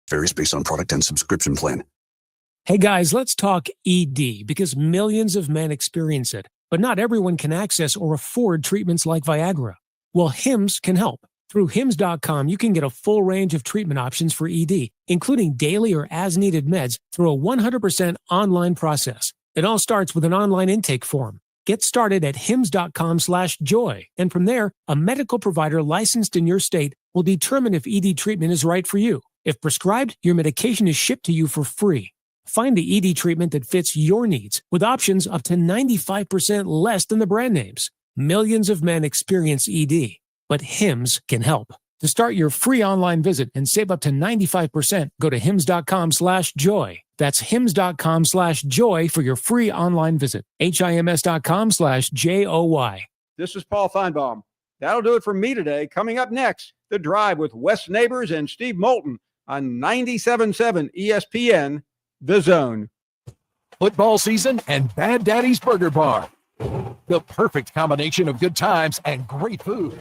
Varies based on product and subscription plan. Hey guys, let's talk ED because millions of men experience it, but not everyone can access or afford treatments like Viagra. Well, Hims can help. Through Hims.com, you can get a full range of treatment options for ED, including daily or as-needed meds through a 100% online process. It all starts with an online intake form. Get started at hims.com/joy, and from there, a medical provider licensed in your state will determine if ED treatment is right for you. If prescribed, your medication is shipped to you for free. Find the ED treatment that fits your needs with options up to 95% less than the brand names. Millions of men experience ED, but Hims can help. To start your free online visit and save up to 95%, go to hims.com/joy. That's hims.com/joy for your free online visit. HIMS.com/JOY. This is Paul Feinbaum. That'll do it for me today. Coming up next, The Drive with Wes Neighbors and Steve Moulton on 97.7 ESPN, The Zone. Football season and Bad Daddy's Burger Bar. The perfect combination of good times and great food.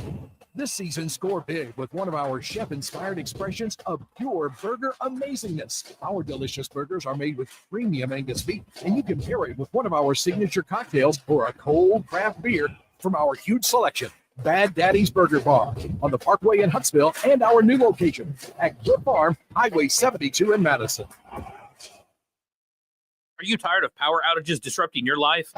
This season, score big with one of our chef-inspired expressions of pure burger amazingness. Our delicious burgers are made with premium Angus beef, and you can pair it with one of our signature cocktails or a cold craft beer from our huge selection. Bad Daddy's Burger Bar on the Parkway in Huntsville and our new location at Cliff Farm, Highway 72 in Madison. Are you tired of power outages disrupting your life?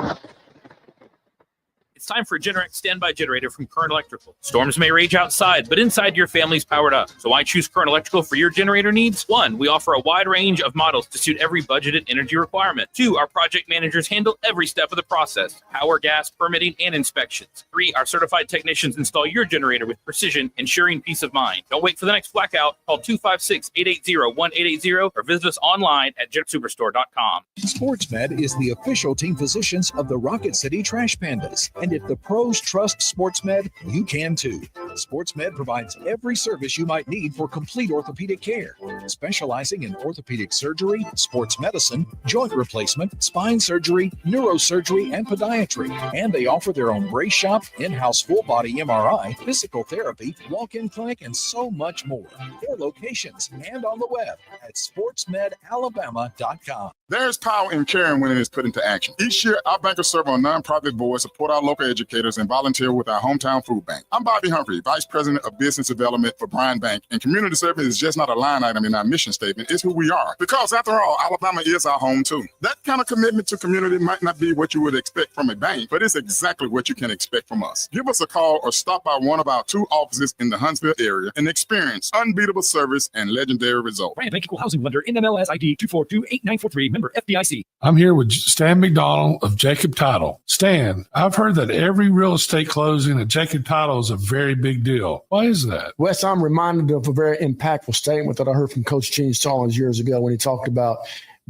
It's time for a Generac standby generator from Current Electrical. Storms may rage outside, but inside your family's powered up. So why choose Current Electrical for your generator needs? 1, we offer a wide range of models to suit every budgeted energy requirement. 2, our project managers handle every step of the process: power, gas, permitting, and inspections. 3, our certified technicians install your generator with precision, ensuring peace of mind. Don't wait for the next blackout. Call 256-880-1880 or visit us online at JetSuperstore.com. SportsMed is the official team physicians of the Rocket City Trash Pandas. And if the pros trust SportsMed, you can too. SportsMed provides every service you might need for complete orthopedic care, specializing in orthopedic surgery, sports medicine, joint replacement, spine surgery, neurosurgery, and podiatry. And they offer their own brace shop, in-house full-body MRI, physical therapy, walk-in clinic, and so much more. Their locations and on the web at sportsmedalabama.com. There's power in caring when it is put into action. Each year, our bankers serve on nonprofit boards, support our local educators, and volunteer with our hometown food bank. I'm Bobby Humphrey, Vice President of Business Development for Bryan Bank, and community service is just not a line item in our mission statement. It's who we are. Because after all, Alabama is our home too. That kind of commitment to community might not be what you would expect from a bank, but it's exactly what you can expect from us. Give us a call or stop by one of our 2 offices in the Huntsville area and experience unbeatable service and legendary results. Bryan Bank Equal Housing Lender, NMLS ID 2428943, member FDIC. I'm here with Stan McDonald of Jacob Title. Stan, I've heard that every real estate closing at Jacob Title is a very big deal. Why is that? Wes, I'm reminded of a very impactful statement that I heard from Coach Gene Stallings years ago when he talked about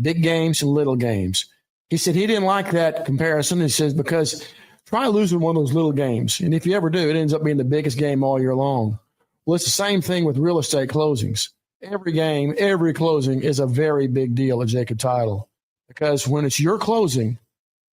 big games and little games. He said he didn't like that comparison. He says, because try losing one of those little games, and if you ever do, it ends up being the biggest game all year long. Well, it's the same thing with real estate closings. Every game, every closing is a very big deal at Jacob Title, because when it's your closing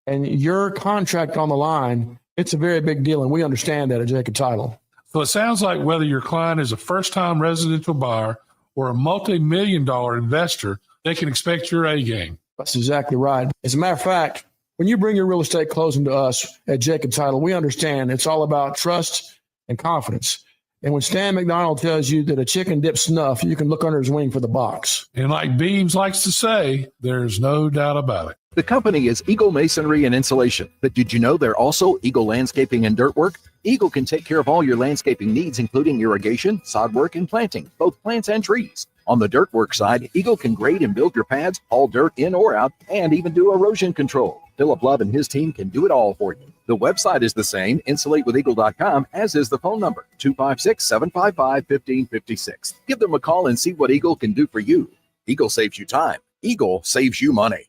and your contract on the line, it's a very big deal, and we understand that at Jacob Title. So it sounds like whether your client is a first-time residential buyer or a multi-million-dollar investor, they can expect your A game. That's exactly right. As a matter of fact, when you bring your real estate closing to us at Jacob Title, we understand it's all about trust and confidence. And when Stan McDonald tells you that a chicken dips snuff, you can look under his wing for the box. And like Beams likes to say, there's no doubt about it. The company is Eagle Masonry and Insulation. But did you know they're also Eagle Landscaping and Dirt Work? Eagle can take care of all your landscaping needs, including irrigation, sod work, and planting, both plants and trees. On the dirt work side, Eagle can grade and build your pads, haul dirt in or out, and even do erosion control. Philip Love and his team can do it all for you. The website is the same, insulatewitheagle.com, as is the phone number, 256-755-1556. Give them a call and see what Eagle can do for you. Eagle saves you time. Eagle saves you money.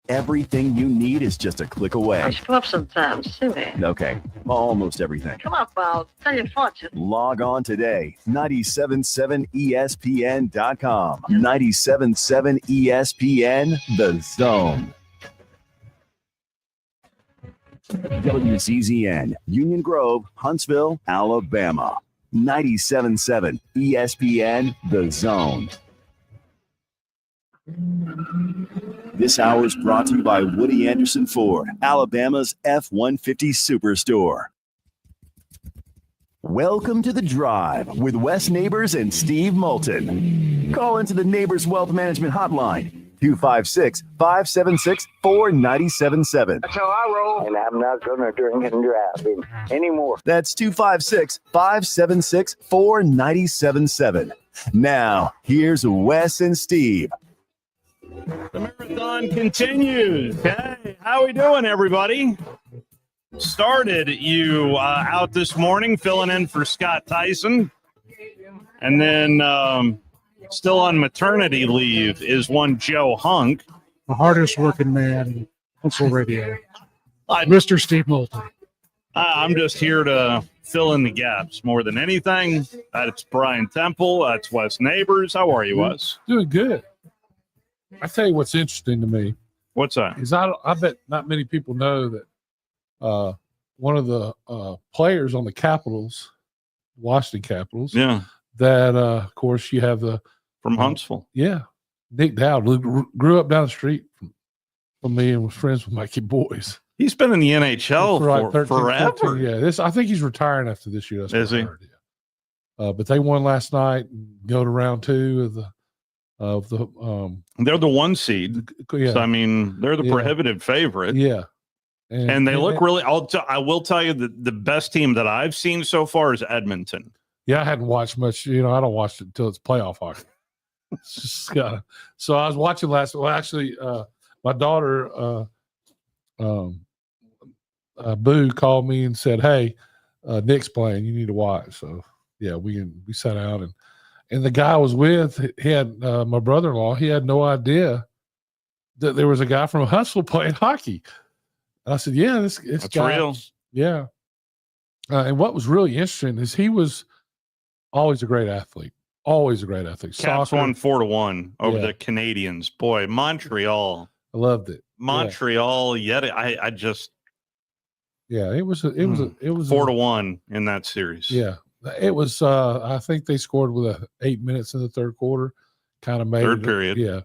Everything you need is just a click away. I screw up sometimes, silly. Okay, almost everything. Come on, pal. Tell your fortune. Log on today. 977ESPN.com. 977 ESPN, The Zone. WCZN, Union Grove, Huntsville, Alabama. 97.7 ESPN, The Zone. This hour is brought to you by Woody Anderson Ford, Alabama's F-150 Superstore. Welcome to The Drive with Wes Neighbors and Steve Moulton. Call into the Neighbors Wealth Management Hotline, 256-576-4977. That's how I roll. And I'm not going to drink and drive anymore. That's 256-576-4977. Now, here's Wes and Steve. The marathon continues. Hey, how we doing, everybody? Started you out this morning filling in for Scott Tyson. And then still on maternity leave is one Joe Hunk. The hardest working man in Pencil Radio, Mr. Steve Moulton. I'm just here to fill in the gaps more than anything. That's Brian Temple. That's Wes Neighbors. How are you, Wes? Doing good. I tell you what's interesting to me. What's that? Is I bet not many people know that one of the players on the Capitals, Washington Capitals, that of course you have the from Huntsville. Nick Dowd grew up down the street from me and was friends with my kid boys. He's been in the NHL for 13, forever. 14, yeah, I think he's retiring after this year. Is he? Heard, yeah. But they won last night and go to round 2 of the they're the 1 seed. Yeah. So I mean, they're the prohibitive favorite. Yeah. And they look really. I will tell you that the best team that I've seen so far is Edmonton. Yeah, I hadn't watched much. I don't watch it until it's playoff hockey. It's just so I was watching last. Well, actually, my daughter, Boo, called me and said, "Hey, Nick's playing. You need to watch." So yeah, we sat out and the guy I was with, he had my brother-in-law. He had no idea that there was a guy from Huntsville playing hockey. I said, "Yeah, it's guy, real." Yeah, and what was really interesting is he was always a great athlete. Always a great athlete. Caps won 4-1 over the Canadians. Boy, Montreal. I loved it. Montreal. Yet I just. Yeah, it was 4-1 in that series. Yeah, it was. I think they scored with 8 minutes in the third quarter. Kind of made third period. Yeah,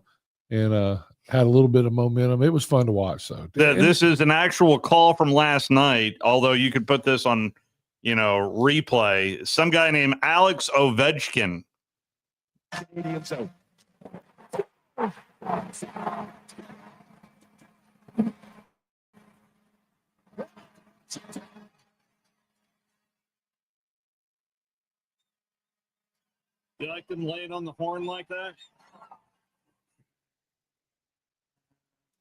and had a little bit of momentum. It was fun to watch. So this is an actual call from last night. Although you could put this on, replay. Some guy named Alex Ovechkin. You like them laying on the horn like that?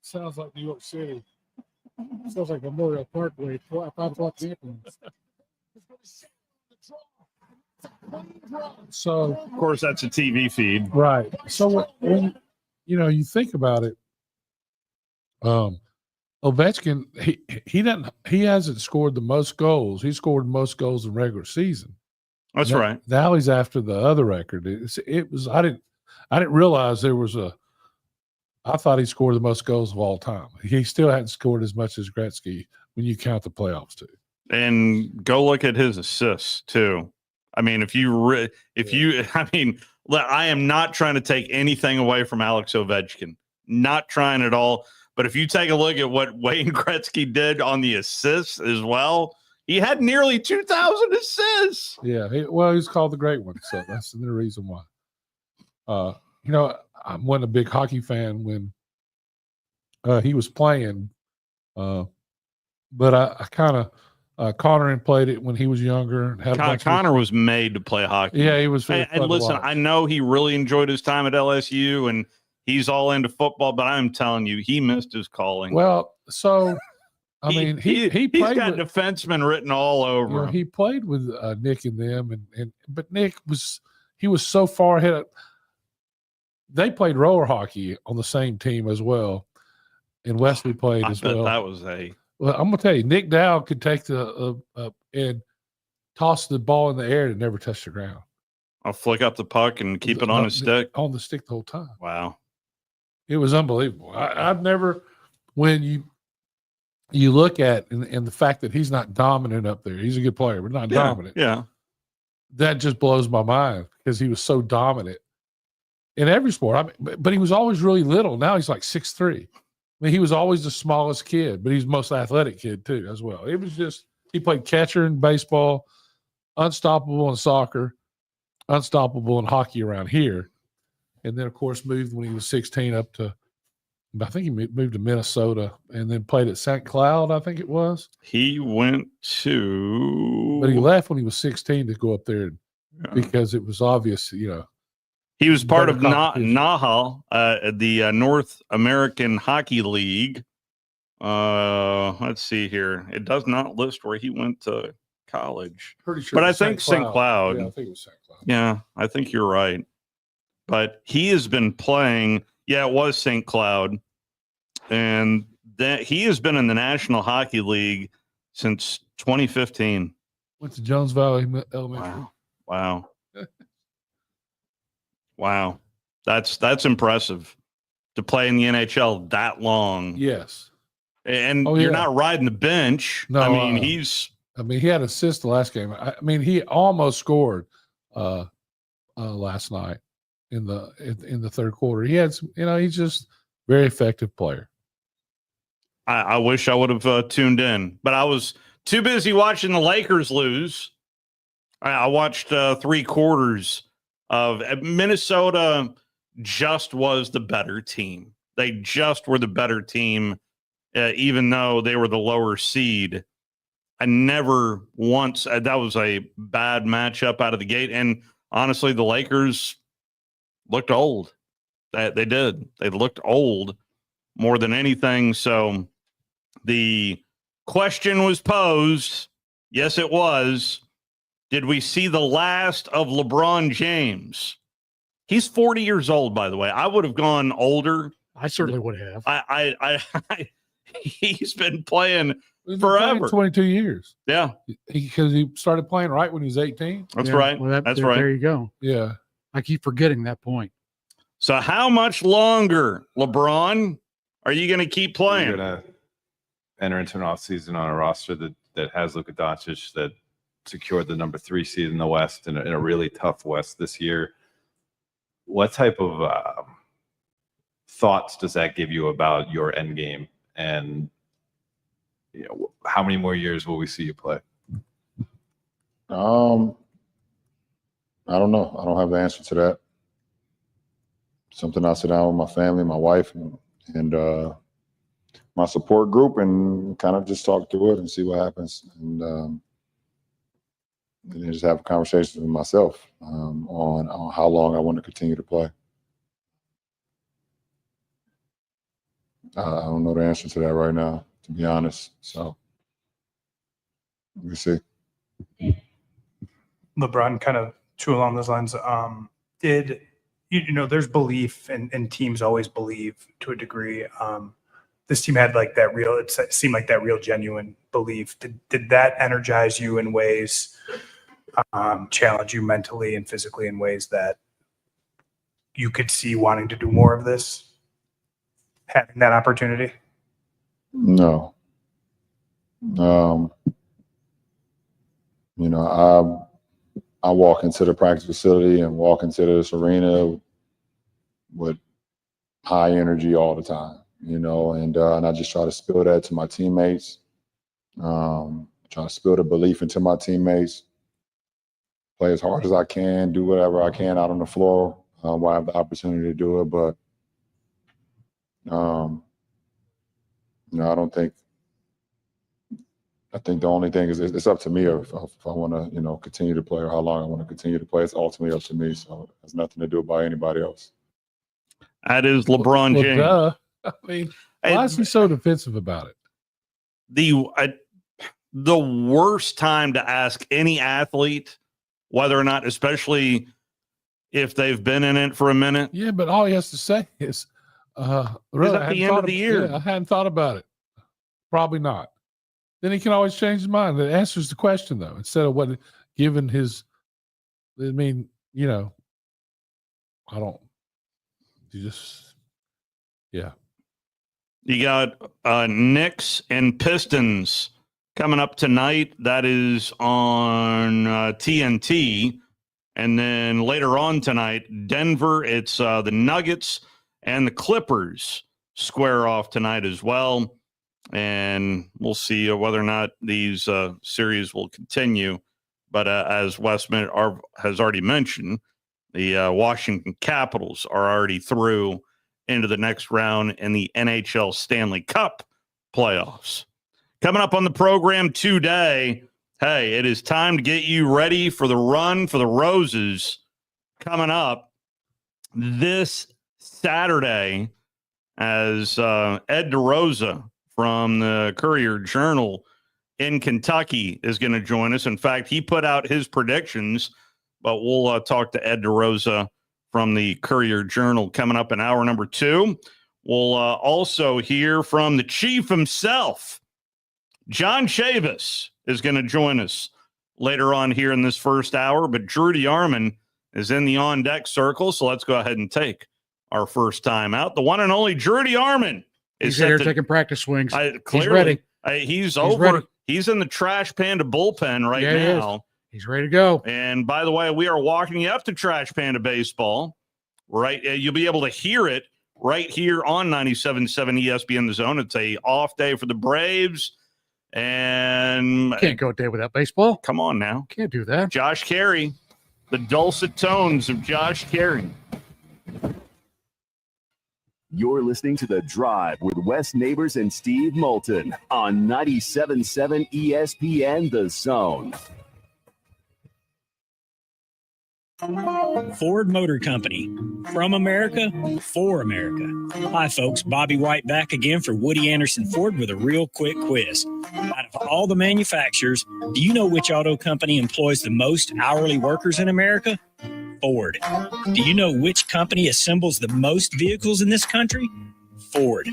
Sounds like New York City. Sounds like Memorial Parkway. 5 o'clock evenings. So, of course, that's a TV feed, right? So when you think about it, Ovechkin he hasn't scored the most goals. He scored most goals in regular season. That's right. Now he's after the other record. It was I didn't realize there was I thought he scored the most goals of all time. He still hadn't scored as much as Gretzky when you count the playoffs too. And go look at his assists too. I mean, I am not trying to take anything away from Alex Ovechkin. Not trying at all. But if you take a look at what Wayne Gretzky did on the assists as well, he had nearly 2,000 assists. Yeah, he's called the Great One, so that's the reason why. I wasn't a big hockey fan when he was playing, but I kind of Connor played it when he was younger. Connor was made to play hockey. Yeah, he was. And listen, I know he really enjoyed his time at LSU, and he's all into football. But I'm telling you, he missed his calling. Well, so he's got defensemen written all over him. He played with Nick and them, but Nick was so far ahead. They played roller hockey on the same team as well, and Wesley played as well. That was a. Well, I'm gonna tell you, Nick Dowd could take and toss the ball in the air and never touch the ground. I'll flick up the puck and keep it on his stick. On the stick the whole time. Wow, it was unbelievable. I've never, when you look at and the fact that he's not dominant up there, he's a good player, but not dominant. Yeah, that just blows my mind because he was so dominant. in every sport. I mean, but he was always really little. Now he's like 6'3". I mean, he was always the smallest kid, but he's the most athletic kid too, as well. It was just he played catcher in baseball, unstoppable in soccer, unstoppable in hockey around here, and then of course moved when he was 16 up to. I think he moved to Minnesota and then played at St. Cloud. I think it was. He went to, but he left when he was 16 to go up there because it was obvious, He was part of NAHL, the North American Hockey League. Let's see here. It does not list where he went to college. Pretty sure, but I think St. Cloud. Yeah, I think it was St. Cloud. Yeah, I think you're right. But he has been playing. Yeah, it was St. Cloud, and that he has been in the National Hockey League since 2015. Went to Jones Valley Elementary. Wow. Wow. That's impressive to play in the NHL that long. Yes. And you're not riding the bench. No, I mean, he had an assist the last game. I mean, he almost scored last night in the third quarter. He had some, he's just very effective player. I wish I would have tuned in, but I was too busy watching the Lakers lose. I watched 3 quarters of Minnesota. Just was the better team. They just were the better team, even though they were the lower seed. I never once, that was a bad matchup out of the gate. And honestly, the Lakers looked old. They did. They looked old more than anything. So the question was posed. Yes, it was. Did we see the last of LeBron James? He's 40 years old, by the way. I would have gone older. I certainly would have. He's been playing He's been forever. playing 22 years. Yeah. Because he started playing right when he was 18. That's right. Well, That's right. There you go. Yeah. I keep forgetting that point. So how much longer, LeBron, are you going to keep playing? You're going to enter into an offseason on a roster that has Luka Doncic, that secured the number 3 seed in the West in a really tough West this year. What type of thoughts does that give you about your end game? And how many more years will we see you play? I don't know. I don't have the answer to that. Something I sit down with my family, my wife, and my support group, and kind of just talk through it and see what happens, and then just have a conversation with myself on how long I want to continue to play. I don't know the answer to that right now, to be honest. So we'll see. LeBron, kind of true along those lines. There's belief, and teams always believe to a degree. This team had like that real. It seemed like that real, genuine belief. Did that energize you in ways, challenge you mentally and physically in ways that you could see wanting to do more of this, having that opportunity? No. I walk into the practice facility and walk into this arena with high energy all the time, and I just try to spill that to my teammates, try to spill the belief into my teammates, play as hard as I can, do whatever I can out on the floor while I have the opportunity to do it. But, I think the only thing is it's up to me if I want to, continue to play, or how long I want to continue to play. It's ultimately up to me. So it has nothing to do by anybody else. That is LeBron James. I mean, why is he so defensive about it? The worst time to ask any athlete whether or not, especially if they've been in it for a minute. Yeah, but all he has to say is, at the end of the year. Yeah, I hadn't thought about it. Probably not. Then he can always change his mind. That answers the question, though, instead of what given his. I mean, I don't. You just, yeah. You got Knicks and Pistons coming up tonight. That is on TNT. And then later on tonight, Denver, it's the Nuggets and the Clippers square off tonight as well. And we'll see whether or not these series will continue. But as Wes has already mentioned, the Washington Capitals are already through into the next round in the NHL Stanley Cup playoffs. Coming up on the program today, hey, it is time to get you ready for the run for the Roses coming up this Saturday as Ed DeRosa from the Courier-Journal in Kentucky is going to join us. In fact, he put out his predictions, but we'll talk to Ed DeRosa from the Courier-Journal coming up in hour number 2. We'll also hear from the chief himself. John Chavis is going to join us later on here in this first hour, but Drew DeArmond is in the on-deck circle, so let's go ahead and take our first time out. The one and only Drew DeArmond is He's here taking practice swings. He's ready. He's over. Ready. He's in the Trash Panda bullpen right now. He's ready to go. And by the way, we are walking you up to Trash Panda baseball. Right, you'll be able to hear it right here on 97.7 ESPN The Zone. It's a off day for the Braves. And Can't go a day without baseball. Come on now. Can't do that. Josh Carey, the dulcet tones of Josh Carey. You're listening to The Drive with Wes Neighbors and Steve Moulton on 97.7 ESPN The Zone. Ford Motor Company. From America, for America. Hi, folks. Bobby White back again for Woody Anderson Ford with a real quick quiz. Out of all the manufacturers, do you know which auto company employs the most hourly workers in America? Ford. Do you know which company assembles the most vehicles in this country? Ford.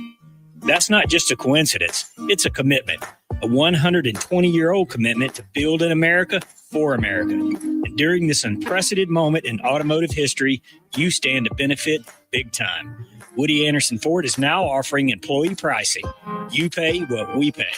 That's not just a coincidence. It's a commitment. A 120-year-old commitment to build in America for America. And during this unprecedented moment in automotive history, you stand to benefit big time. Woody Anderson Ford is now offering employee pricing. You pay what we pay.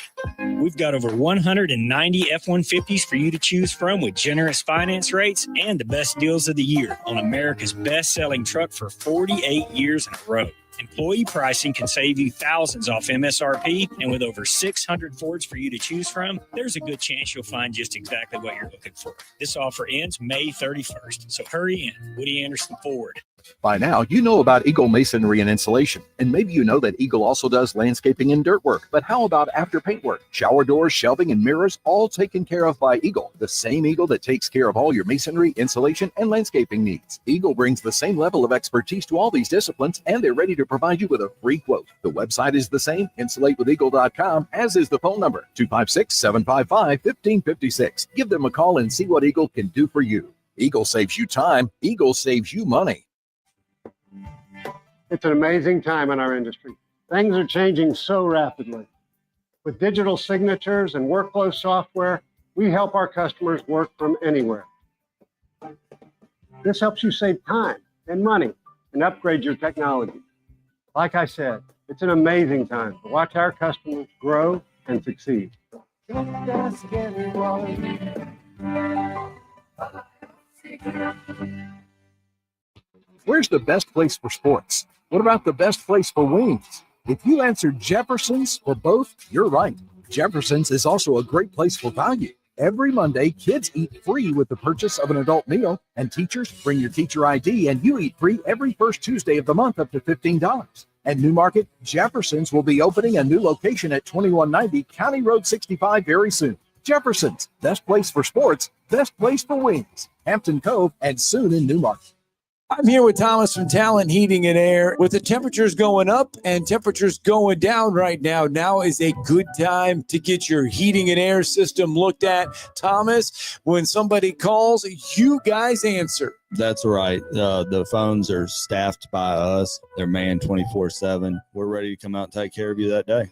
We've got over 190 F-150s for you to choose from with generous finance rates and the best deals of the year on America's best-selling truck for 48 years in a row. Employee pricing can save you thousands off MSRP, and with over 600 Fords for you to choose from, there's a good chance you'll find just exactly what you're looking for. This offer ends May 31st, so hurry in. Woody Anderson Ford. By now, you know about Eagle Masonry and Insulation, and maybe you know that Eagle also does landscaping and dirt work. But how about after paint work? Shower doors, shelving, and mirrors, all taken care of by Eagle, the same Eagle that takes care of all your masonry, insulation, and landscaping needs. Eagle brings the same level of expertise to all these disciplines, and they're ready to provide you with a free quote. The website is the same, insulatewitheagle.com, as is the phone number, 256-755-1556. Give them a call and see what Eagle can do for you. Eagle saves you time. Eagle saves you money. It's an amazing time in our industry. Things are changing so rapidly. With digital signatures and workflow software, we help our customers work from anywhere. This helps you save time and money and upgrade your technology. Like I said, it's an amazing time to watch our customers grow and succeed. Where's the best place for sports? What about the best place for wings? If you answered Jefferson's for both, you're right. Jefferson's is also a great place for value. Every Monday, kids eat free with the purchase of an adult meal, and teachers bring your teacher ID and you eat free every first Tuesday of the month up to $15. At Newmarket, Jefferson's will be opening a new location at 2190 County Road 65 very soon. Jefferson's, best place for sports, best place for wings. Hampton Cove, and soon in Newmarket. I'm here with Thomas from Talent Heating and Air. With the temperatures going up and temperatures going down right now, now is a good time to get your heating and air system looked at. Thomas, when somebody calls, you guys answer. That's right. The phones are staffed by us. They're manned 24/7. We're ready to come out and take care of you that day.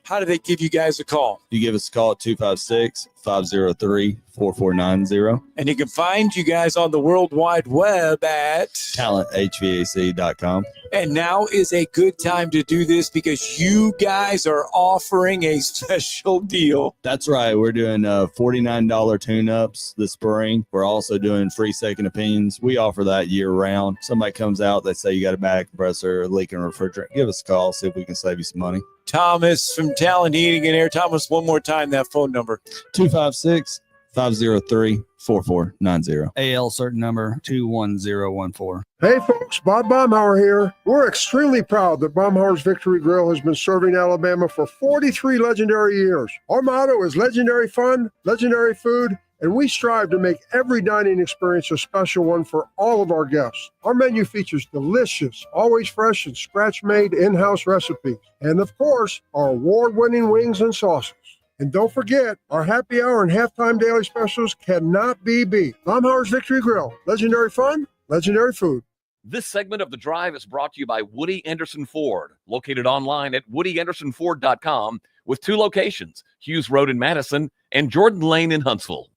How do they give you guys a call? You give us a call at 256-503-4490. And you can find you guys on the World Wide Web at talenthvac.com. And now is a good time to do this because you guys are offering a special deal. That's right. We're doing $49 tune-ups this spring. We're also doing free second opinions. We offer that year-round. Somebody comes out, they say you got a back compressor, a leaking refrigerant. Give us a call, see if we can save you some money. Thomas from Talent Heating and Air. Thomas, one more time, that phone number. 256-503-4490. AL certain number 21014. Hey folks, Bob Baumhauer here. We're extremely proud that Baumhauer's Victory Grill has been serving Alabama for 43 legendary years. Our motto is legendary fun, legendary food, and we strive to make every dining experience a special one for all of our guests. Our menu features delicious, always fresh and scratch-made in-house recipes. And of course, our award-winning wings and sauces. And don't forget, our happy hour and halftime daily specials cannot be beat. Baumhauer's Victory Grill. Legendary fun, legendary food. This segment of The Drive is brought to you by Woody Anderson Ford, located online at woodyandersonford.com with 2 locations, Hughes Road in Madison and Jordan Lane in Huntsville.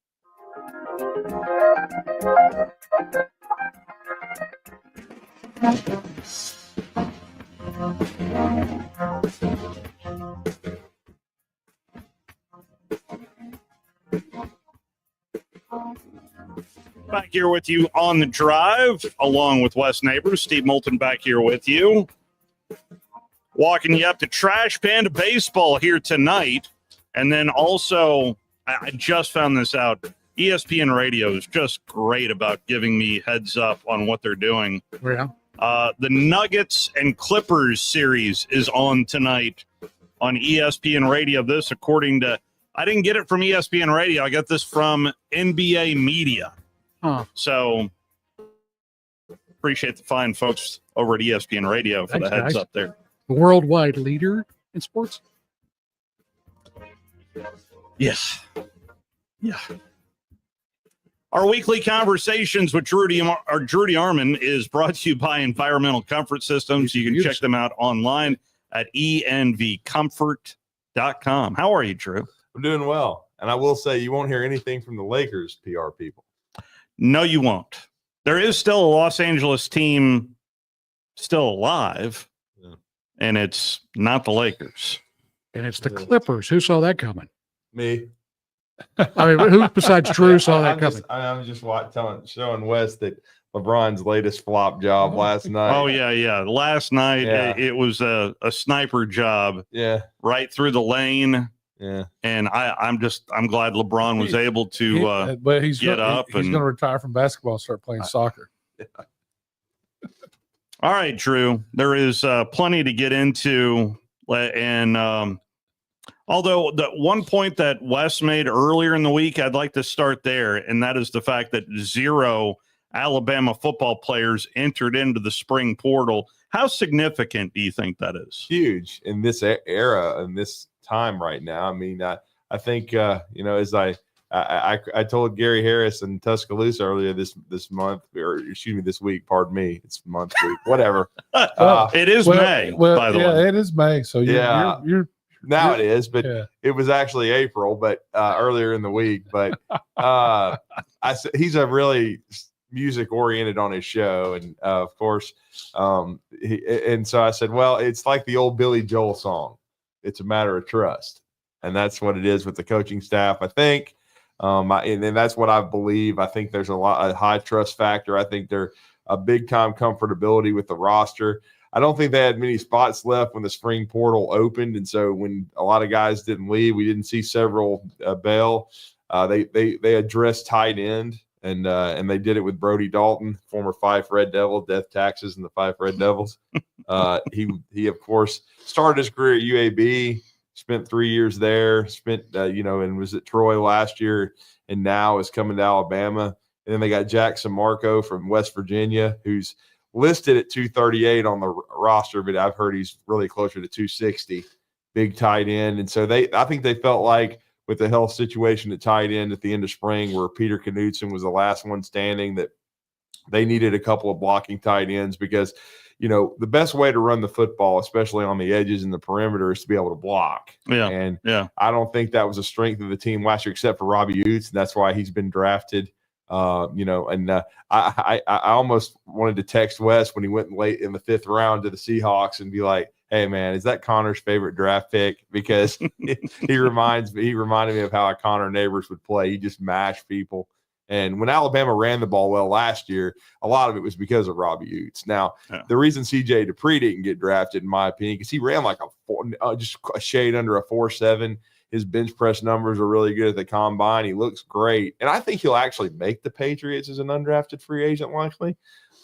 Back here with you on The Drive, along with Wes Neighbors. Steve Moulton back here with you. Walking you up to Trash Panda Baseball here tonight. And then also, I just found this out, ESPN Radio is just great about giving me heads up on what they're doing. Yeah. The Nuggets and Clippers series is on tonight on ESPN Radio. This, according to, I didn't get it from ESPN Radio. I got this from NBA Media. Huh. So appreciate the fine folks over at ESPN Radio for Thanks, the heads guys. up there. The worldwide leader in sports. Yes. Yeah. Our weekly conversations with Drew DeArmond is brought to you by Environmental Comfort Systems. You can check them out online at envcomfort.com. How are you, Drew? I'm doing well. And I will say you won't hear anything from the Lakers PR people. No, you won't. There is still a Los Angeles team still alive, and it's not the Lakers. And it's the Clippers. Who saw that coming? Me. I mean, who besides Drew saw that coming? I'm just showing Wes that LeBron's latest flop job last night. Oh, yeah. Last night, it was a sniper job. Yeah. Right through the lane. Yeah. And I'm glad LeBron was able to but he's get up. He's going to retire from basketball and start playing soccer. All right, Drew. There is plenty to get into. And although the one point that Wes made earlier in the week, I'd like to start there. And that is the fact that 0 Alabama football players entered into the spring portal. How significant do you think that is? Huge in this era, in this time right now. I mean, I think, as I told Gary Harris in Tuscaloosa earlier this month, or excuse me, this week, pardon me, it's month, week, whatever. It is May, by the way. It is May. So you're now it is, but it was actually April, but earlier in the week. But he's a really music oriented on his show, and of course, so I said, well, it's like the old Billy Joel song. It's a matter of trust, and that's what it is with the coaching staff, I think. And that's what I believe. I think there's a high trust factor. I think they're a big time comfortability with the roster. I don't think they had many spots left when the spring portal opened, and so when a lot of guys didn't leave, we didn't see several bail. They addressed tight end, and they did it with Brody Dalton, former Fife Red Devil, Death Taxes and the Fife Red Devils. He of course started his career at UAB, spent 3 years there, and was at Troy last year, and now is coming to Alabama. And then they got Jackson Marco from West Virginia, who's listed at 238 on the roster, but I've heard he's really closer to 260, big tight end. And so I think they felt like with the health situation at tight end at the end of spring, where Peter Knudsen was the last one standing, that they needed a couple of blocking tight ends because, the best way to run the football, especially on the edges and the perimeter, is to be able to block. Yeah. And yeah. I don't think that was a strength of the team last year, except for Robbie Utes, and that's why he's been drafted. I almost wanted to text Wes when he went late in the 5th round to the Seahawks and be like, "Hey man, is that Connor's favorite draft pick?" Because he reminded me of how Connor Neighbors would play. He just mashed people. And when Alabama ran the ball well last year, a lot of it was because of Robbie Utes. Now, the reason CJ Dupree didn't get drafted, in my opinion, because he ran like just a shade under a 4.7. His bench press numbers are really good at the combine. He looks great. And I think he'll actually make the Patriots as an undrafted free agent likely.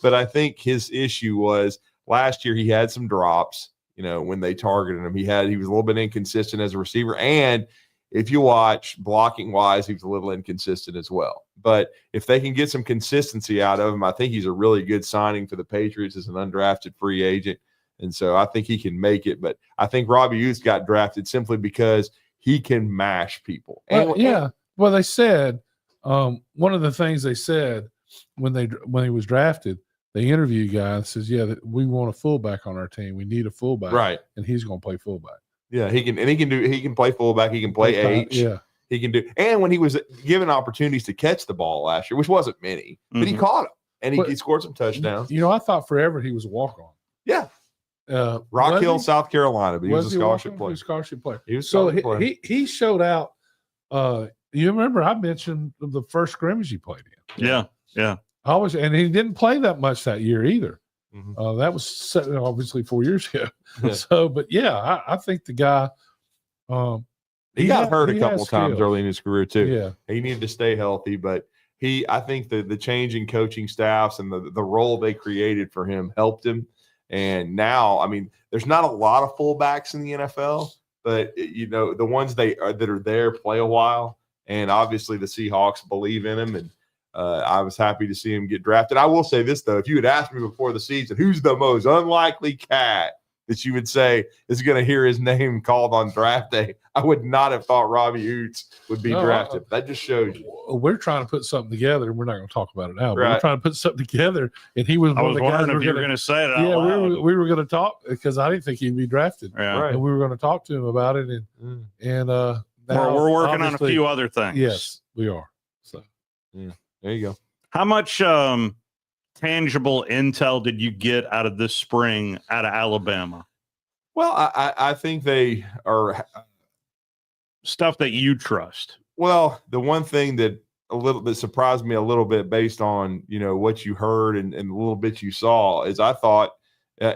But I think his issue was last year he had some drops, when they targeted him. He was a little bit inconsistent as a receiver. And if you watch blocking wise, he was a little inconsistent as well. But if they can get some consistency out of him, I think he's a really good signing for the Patriots as an undrafted free agent. And so I think he can make it. But I think Robbie Utes got drafted simply because he can mash people. Well, they said one of the things they said when he was drafted, they interviewed a guy and says, that we want a fullback on our team. We need a fullback. Right. And he's going to play fullback. Yeah, he can play fullback. He can play H. Yeah. He can do. And when he was given opportunities to catch the ball last year, which wasn't many, but he caught them and he scored some touchdowns. I thought forever he was a walk-on. Yeah. Rock Hill, South Carolina, but he was a scholarship player. He was a scholarship player. He showed out. You remember I mentioned the first scrimmage he played in. Yeah. Yeah. And he didn't play that much that year either. That was obviously 4 years ago. Yeah. I think the guy. He got hurt a couple times early in his career too. Yeah, he needed to stay healthy, but I think the change in coaching staffs and the role they created for him helped him. And now, there's not a lot of fullbacks in the NFL, but the ones that are there play a while. And obviously the Seahawks believe in him, and I was happy to see him get drafted. I will say this though: if you had asked me before the season, who's the most unlikely cat that you would say is going to hear his name called on draft day, I would not have thought Robbie Utes would be drafted. That just shows you. We're trying to put something together. We're not going to talk about it now, but Right. we're trying to put something together. And he was I one was of the guys wondering if you were going to say it out loud. we were going to talk because I didn't think he'd be drafted. Yeah. And we were going to talk to him about it. And now, we're working on a obviously, few other things. Yes, we are. So there you go. How much tangible intel did you get out of this spring out of Alabama? Well, I think they are stuff that you trust. Well, the one thing that surprised me a little bit based on, what you heard and the little bit you saw is I thought,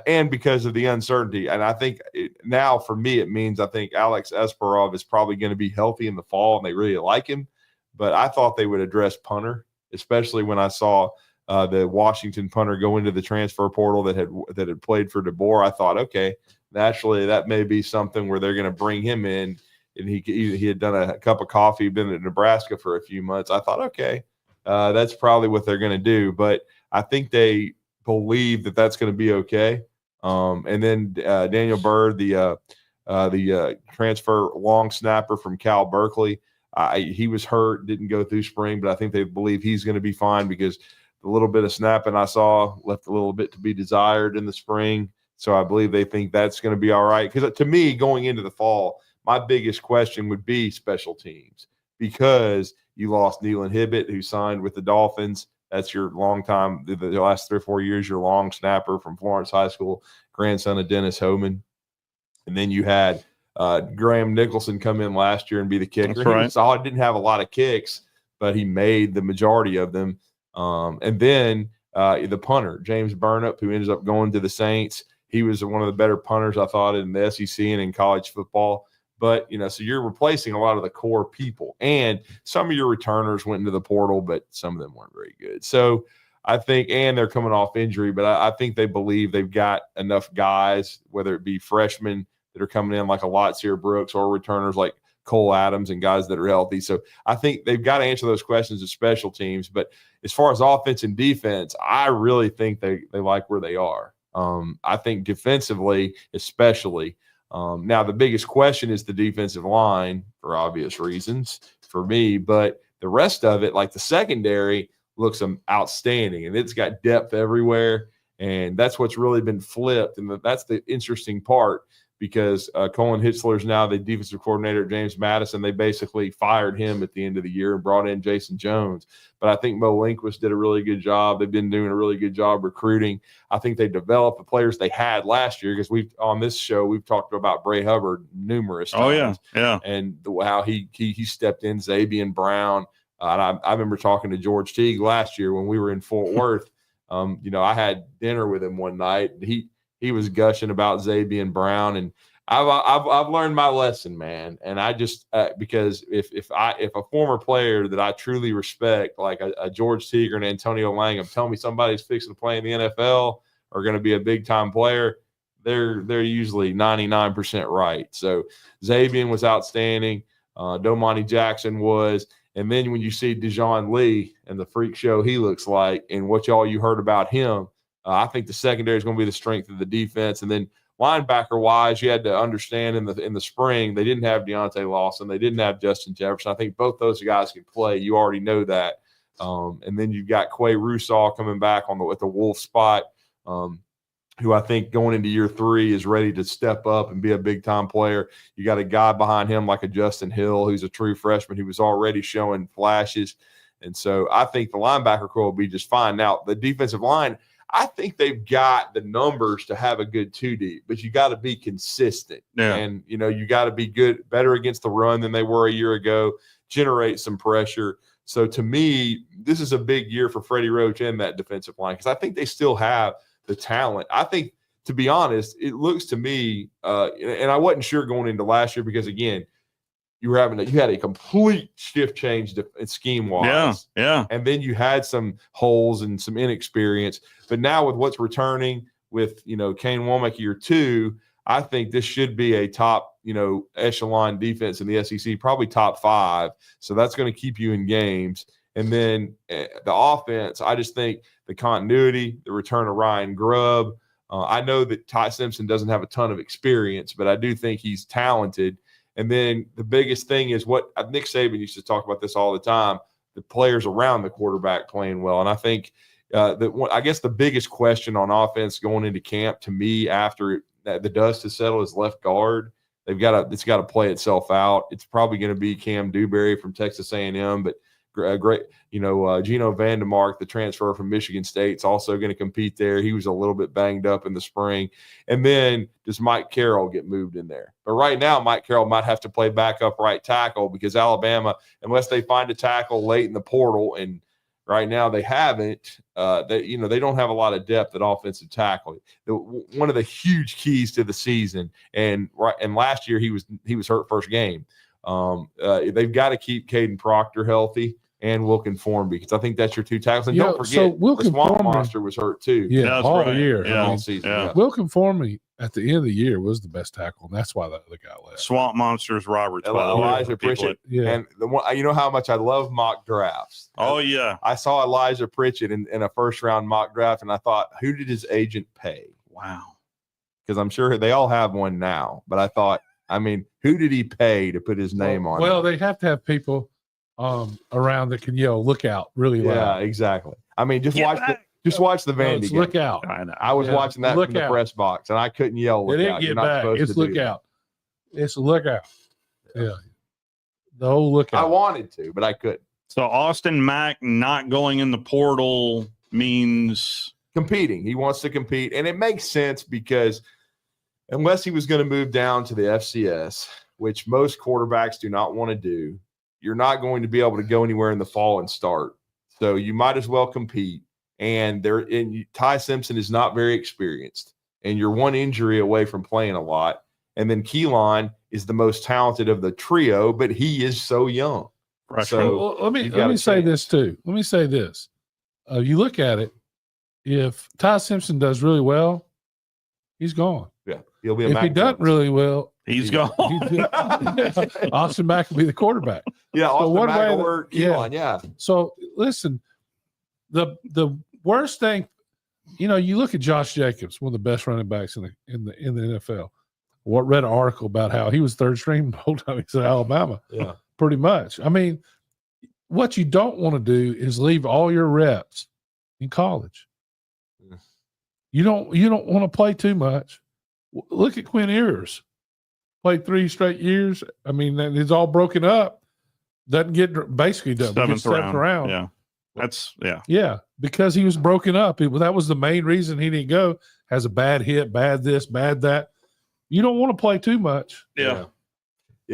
and because of the uncertainty, and I think now for me, it means I think Alex Esperov is probably going to be healthy in the fall and they really like him. But I thought they would address punter, especially when I saw the Washington punter go into the transfer portal that had played for DeBoer. I thought, okay, naturally that may be something where they're going to bring him in. And he had done a cup of coffee, been in Nebraska for a few months. I thought, okay, that's probably what they're going to do. But I think they believe that that's going to be okay. And then Daniel Bird, the transfer long snapper from Cal Berkeley, he was hurt, didn't go through spring, but I think they believe he's going to be fine because the little bit of snapping I saw left a little bit to be desired in the spring. So I believe they think that's going to be all right. Because to me, going into the fall, my biggest question would be special teams because you lost Nealon Hibbett, who signed with the Dolphins. That's your long time, the last 3 or 4 years, your long snapper from Florence High School, grandson of Dennis Homan. And then you had Graham Nicholson come in last year and be the kicker. That's right. He solid, didn't have a lot of kicks, but he made the majority of them. And then the punter, James Burnap, who ended up going to the Saints. He was one of the better punters, I thought, in the SEC and in college football. But, so you're replacing a lot of the core people. And some of your returners went into the portal, but some of them weren't very good. So I think, and they're coming off injury, but I think they believe they've got enough guys, whether it be freshmen that are coming in like a Lotsier Brooks or returners like Cole Adams and guys that are healthy. So I think they've got to answer those questions of special teams. But as far as offense and defense, I really think they like where they are. I think defensively, especially, now the biggest question is the defensive line for obvious reasons for me, but the rest of it, like the secondary, looks outstanding, and it's got depth everywhere. And that's what's really been flipped. And that's the interesting part, because Colin Hitzler's now the defensive coordinator at James Madison. They basically fired him at the end of the year and brought in Jason Jones. But I think Mo Lindquist did a really good job. They've been doing a really good job recruiting. I think they developed the players they had last year, because on this show we've talked about Bray Hubbard numerous times. Oh yeah. And how he stepped in, Zabian Brown. And I remember talking to George Teague last year when we were in Fort Worth. I had dinner with him one night. He was gushing about Zabian Brown, and I've learned my lesson, man. And I just because if a former player that I truly respect, like a George Teague or an Antonio Langham, tell me somebody's fixing to play in the NFL or going to be a big time player, they're usually 99% right. So Zabian was outstanding. Domani Jackson was. And then when you see Dejon Lee and the freak show he looks like, and what you heard about him, I think the secondary is going to be the strength of the defense. And then linebacker wise, you had to understand in the spring they didn't have Deontay Lawson, they didn't have Justin Jefferson. I think both those guys can play. You already know that. And then you've got Quay Russaw coming back at the Wolf spot, who I think going into year 3 is ready to step up and be a big-time player. You got a guy behind him like a Justin Hill, who's a true freshman who was already showing flashes. And so I think the linebacker core will be just fine. Now, the defensive line, I think they've got the numbers to have a good 2 deep, but you got to be consistent. Yeah. And, you got to be better against the run than they were a year ago, generate some pressure. So to me, this is a big year for Freddie Roach and that defensive line, because I think they still have the talent. I think, to be honest, it looks to me, and I wasn't sure going into last year, because again, you had a complete shift change scheme wise. Yeah. And then you had some holes and some inexperience. But now with what's returning with, Kane Womack year 2, I think this should be a top, echelon defense in the SEC, probably top 5. So that's going to keep you in games. And then the offense, I just think the continuity, the return of Ryan Grubb. I know that Ty Simpson doesn't have a ton of experience, but I do think he's talented. And then the biggest thing is what Nick Saban used to talk about this all the time, the players around the quarterback playing well. And I think I guess the biggest question on offense going into camp to me after the dust has settled is left guard. It's got to play itself out. It's probably going to be Cam Dewberry from Texas A&M, but great, Geno Vandemark, the transfer from Michigan State, is also going to compete there. He was a little bit banged up in the spring. And then does Mike Carroll get moved in there? But right now, Mike Carroll might have to play backup right tackle, because Alabama, unless they find a tackle late in the portal, and right now they haven't, they don't have a lot of depth at offensive tackle. One of the huge keys to the season, and last year he was hurt first game. They've got to keep Caden Proctor healthy and Wilkin Formby, because I think that's your 2 tackles. And don't forget, the Swamp Monster was hurt too. Yeah, all right. year. All season. Yeah. Wilkin Formby at the end of the year was the best tackle, and that's why the other guy left. Swamp Monsters, Roberts. Elijah Pritchett. Yeah. And the one, you know how much I love mock drafts. Oh, yeah. I saw Elijah Pritchett in a first-round mock draft, and I thought, who did his agent pay? Wow. Because I'm sure they all have one now. But I thought, who did he pay to put his name on? Well, they have to have people around that can yell, "Look out!" really loud. Yeah, exactly. Just watch the Vandy game. Look out! I was watching that from the press box, and I couldn't yell. Look It out! didn't You're get not back. supposed It's to look do that. out. It's look out. Yeah, the whole look out. I wanted to, but I couldn't. So Austin Mack not going in the portal means competing. He wants to compete, and it makes sense, because unless he was going to move down to the FCS, which most quarterbacks do not want to do, you're not going to be able to go anywhere in the fall and start. So you might as well compete. And Ty Simpson is not very experienced, and you're one injury away from playing a lot. And then Keelan is the most talented of the trio, but he is so young. Right. So let me say this too. Let me say this. You look at it. If Ty Simpson does really well, he's gone. Yeah, he'll be. If he doesn't really well, he's gone. Austin Mack will be the quarterback. Yeah, Austin so Mack will work Keelan. Yeah. So listen, the worst thing, you look at Josh Jacobs, one of the best running backs in the NFL. Read an article about how he was third string the whole time he was at Alabama. Yeah, pretty much. what you don't want to do is leave all your reps in college. You don't want to play too much. Look at Quinn Ewers. Played 3 straight years. I mean, it's all broken up. Doesn't get basically done. Seventh round. Yeah. Yeah, because he was broken up. That was the main reason he didn't go. Has a bad hit, bad this, bad that. You don't want to play too much. Yeah.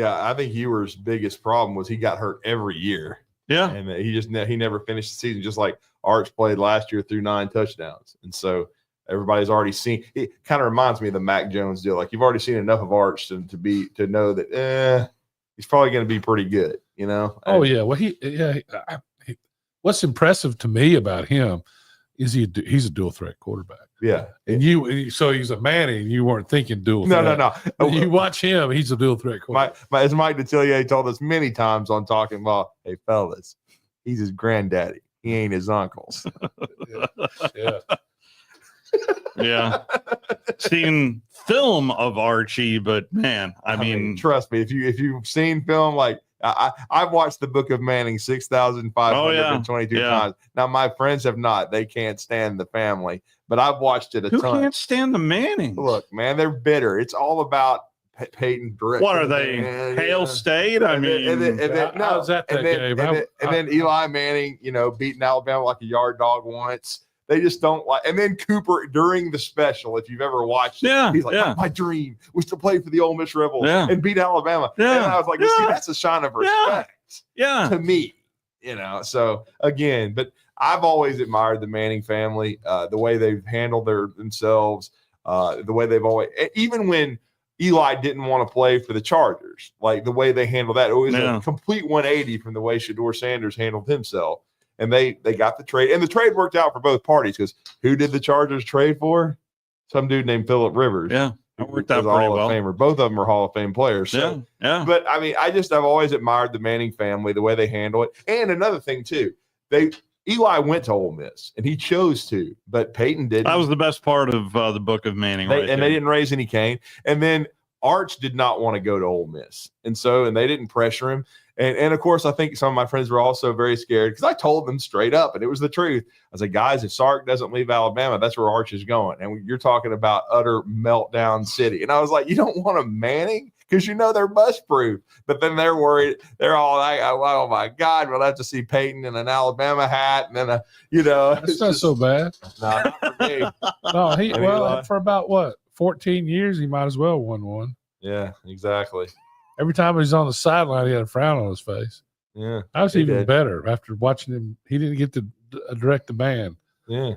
I think Ewer's biggest problem was he got hurt every year. Yeah, and he never finished the season. Just like Arch played last year, threw 9 touchdowns, and so everybody's already seen. It kind of reminds me of the Mac Jones deal. Like you've already seen enough of Arch to know that he's probably going to be pretty good. You know? Oh yeah. Well, what's impressive to me about him is he's a dual threat quarterback. Yeah, and so he's a Manning. You weren't thinking dual threat. No. When you watch him, he's a dual threat quarterback. As Mike Detillier told us many times on Talking Ball, hey fellas, he's his granddaddy. He ain't his uncle. Yeah. Seen film of Archie, but man, I mean, trust me, if you've seen film, like I've watched the Book of Manning 6,522 times. Now my friends have not; they can't stand the family, but I've watched it a ton. Who can't stand the Mannings? Look, man, they're bitter. It's all about Peyton Britt. What are they? Hail State? I mean, I was at that game. And then Eli Manning, beating Alabama like a yard dog once. They just don't like. And then Cooper during the special, if you've ever watched it, he's like, my dream was to play for the Ole Miss Rebels and beat Alabama. And I was like, see, that's a sign of respect to me, So again, but I've always admired the Manning family, the way they've handled themselves, the way they've always, even when Eli didn't want to play for the Chargers, like the way they handled that, it was a complete 180 from the way Shedeur Sanders handled himself. And they got the trade, and the trade worked out for both parties because who did the Chargers trade for? Some dude named Phillip Rivers. Yeah, it worked out pretty Hall well. of Famer. Both of them are Hall of Fame players. So. Yeah. But I mean, I've always admired the Manning family, the way they handle it. And another thing too, Eli went to Ole Miss and he chose to, but Peyton didn't. That was the best part of the Book of Manning, they didn't raise any cane. And then Arch did not want to go to Ole Miss, and they didn't pressure him. And of course, I think some of my friends were also very scared because I told them straight up, and it was the truth. I was like, guys, if Sark doesn't leave Alabama, that's where Arch is going. And you're talking about utter meltdown city. And I was like, you don't want a Manning because they're bust proof. But then they're worried. They're all like, oh my God, we'll have to see Peyton in an Alabama hat. And then, That's not so bad. No, not for me. No, for about 14 years, he might as well won one. Yeah, exactly. Every time he was on the sideline, he had a frown on his face. Yeah. I was even better after watching him. He didn't get to direct the band. Yeah.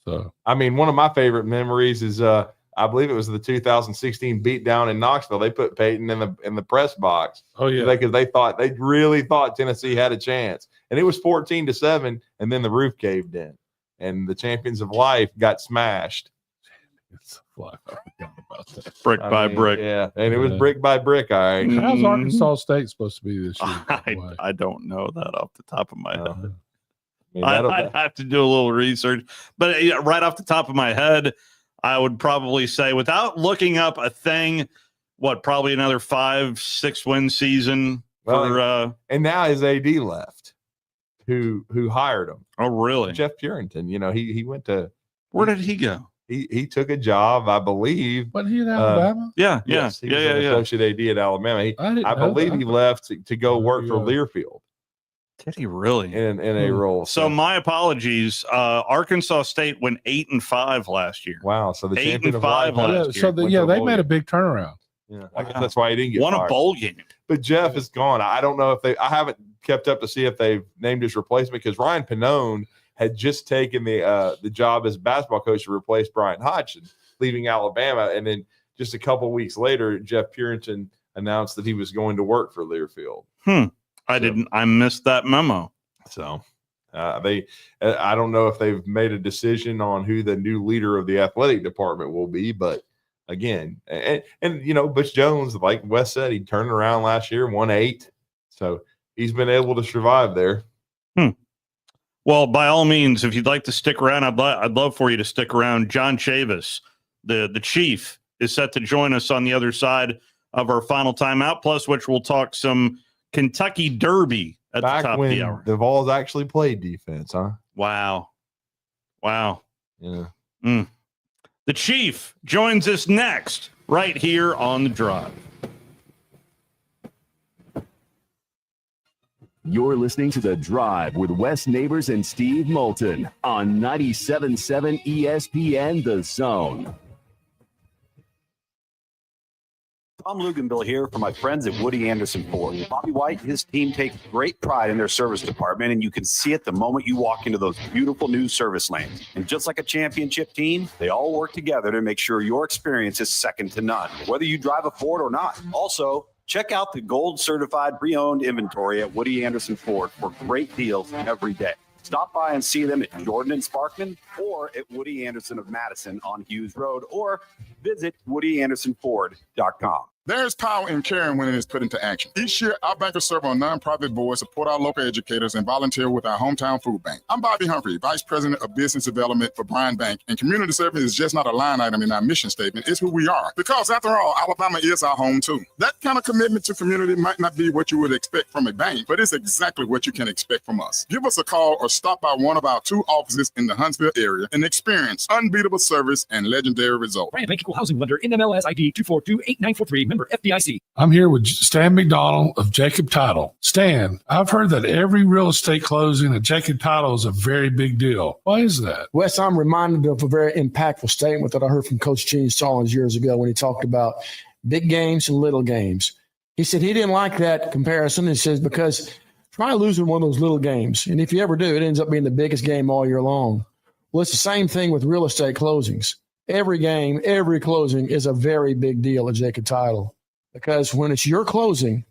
So, I mean, one of my favorite memories is I believe it was the 2016 beatdown in Knoxville. They put Peyton in the press box. Oh yeah. Because they really thought Tennessee had a chance. And it was 14-7, and then the roof caved in. And the champions of life got smashed. Brick by brick. Yeah, and it was brick by brick. All right. How's Arkansas State supposed to be this year? I don't know that off the top of my head. I'd have to do a little research, but right off the top of my head, I would probably say, without looking up a thing, probably another 5-6 win season. And now his AD left, who hired him. Oh, really? Jeff Purinton. He went to. Where did he go? He took a job, I believe. But he in Alabama? Yes, he was an associate AD at Alabama. I believe he left to go work for Learfield. Did he really? In a role. So my apologies. Arkansas State went 8-5 last year. Wow. So the 8-5 last year. They made a big turnaround. Yeah, I guess that's why he didn't get won fired. A bowl game. But Jeff is gone. I don't know if I haven't kept up to see if they've named his replacement because Ryan Pannone had just taken the job as basketball coach to replace Brian Hodgson, leaving Alabama. And then just a couple of weeks later, Jeff Purinton announced that he was going to work for Learfield. I missed that memo. So I don't know if they've made a decision on who the new leader of the athletic department will be, but again, and Butch Jones, like Wes said, he turned around last year, won 8. So he's been able to survive there. Well, by all means, if you'd like to stick around, I'd love for you to stick around. John Chavis, the chief, is set to join us on the other side of our final timeout, plus which we'll talk some Kentucky Derby at Back the top of when the hour. the Vols actually played defense, huh? Wow. Yeah. The Chief joins us next, right here on The Drive. You're listening to The Drive with Wes Neighbors and Steve Moulton on 97.7 ESPN The Zone. Tom Luganville here for my friends at Woody Anderson Ford. Bobby White and his team take great pride in their service department, and you can see it the moment you walk into those beautiful new service lanes. And just like a championship team, they all work together to make sure your experience is second to none, whether you drive a Ford or not. Also, check out the gold certified pre-owned inventory at Woody Anderson Ford for great deals every day. Stop by and see them at Jordan and Sparkman or at Woody Anderson of Madison on Hughes Road, or visit WoodyAndersonFord.com. There's power in caring when it is put into action. Each year, our bankers serve on nonprofit boards, support our local educators, and volunteer with our hometown food bank. I'm Bobby Humphrey, Vice President of Business Development for Bryan Bank, and community service is just not a line item in our mission statement. It's who we are. Because after all, Alabama is our home too. That kind of commitment to community might not be what you would expect from a bank, but it's exactly what you can expect from us. Give us a call or stop by one of our 2 offices in the Huntsville area and experience unbeatable service and legendary results. Bryan Bank Equal Housing Lender, NMLS ID 2428943, member FDIC. I'm here with Stan McDonald of Jacob Title. Stan, I've heard that every real estate closing at Jacob Title is a very big deal. Why is that? Wes, I'm reminded of a very impactful statement that I heard from Coach Gene Stallings years ago when he talked about big games and little games. He said he didn't like that comparison. He says, because try losing one of those little games, and if you ever do, it ends up being the biggest game all year long. Well, it's the same thing with real estate closings. Every game, every closing is a very big deal at Jacob Title. Because when it's your closing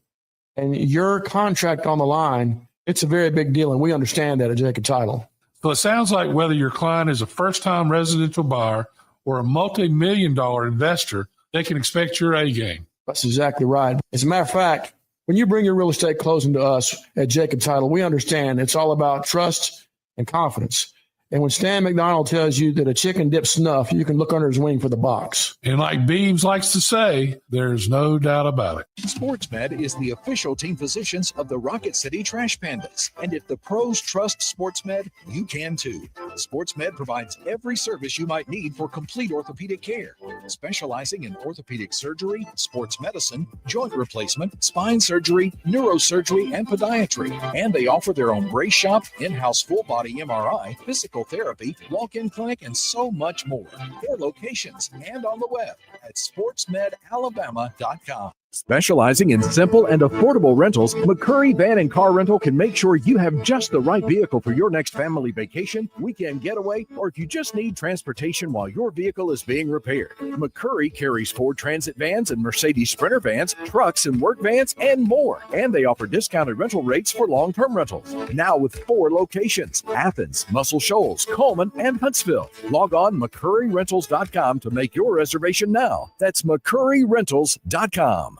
and your contract on the line, it's a very big deal, and we understand that at Jacob Title. So it sounds like whether your client is a first-time residential buyer or a multi-million-dollar investor, they can expect your A game. That's exactly right. As a matter of fact, when you bring your real estate closing to us at Jacob Title, we understand it's all about trust and confidence. And when Stan McDonald tells you that a chicken dips snuff, you can look under his wing for the box. And like Beebs likes to say, there's no doubt about it. SportsMed is the official team physicians of the Rocket City Trash Pandas. And if the pros trust SportsMed, you can too. SportsMed provides every service you might need for complete orthopedic care, specializing in orthopedic surgery, sports medicine, joint replacement, spine surgery, neurosurgery, and podiatry. And they offer their own brace shop, in-house full-body MRI, physical therapy, walk-in clinic, and so much more. 4 locations and on the web at sportsmedalabama.com. Specializing in simple and affordable rentals, McCurry Van and Car Rental can make sure you have just the right vehicle for your next family vacation, weekend getaway, or if you just need transportation while your vehicle is being repaired. McCurry carries Ford Transit vans and Mercedes Sprinter vans, trucks and work vans, and more. And they offer discounted rental rates for long-term rentals. Now with 4 locations: Athens, Muscle Shoals, Coleman, and Huntsville. Log on McCurryRentals.com to make your reservation now. That's McCurryRentals.com.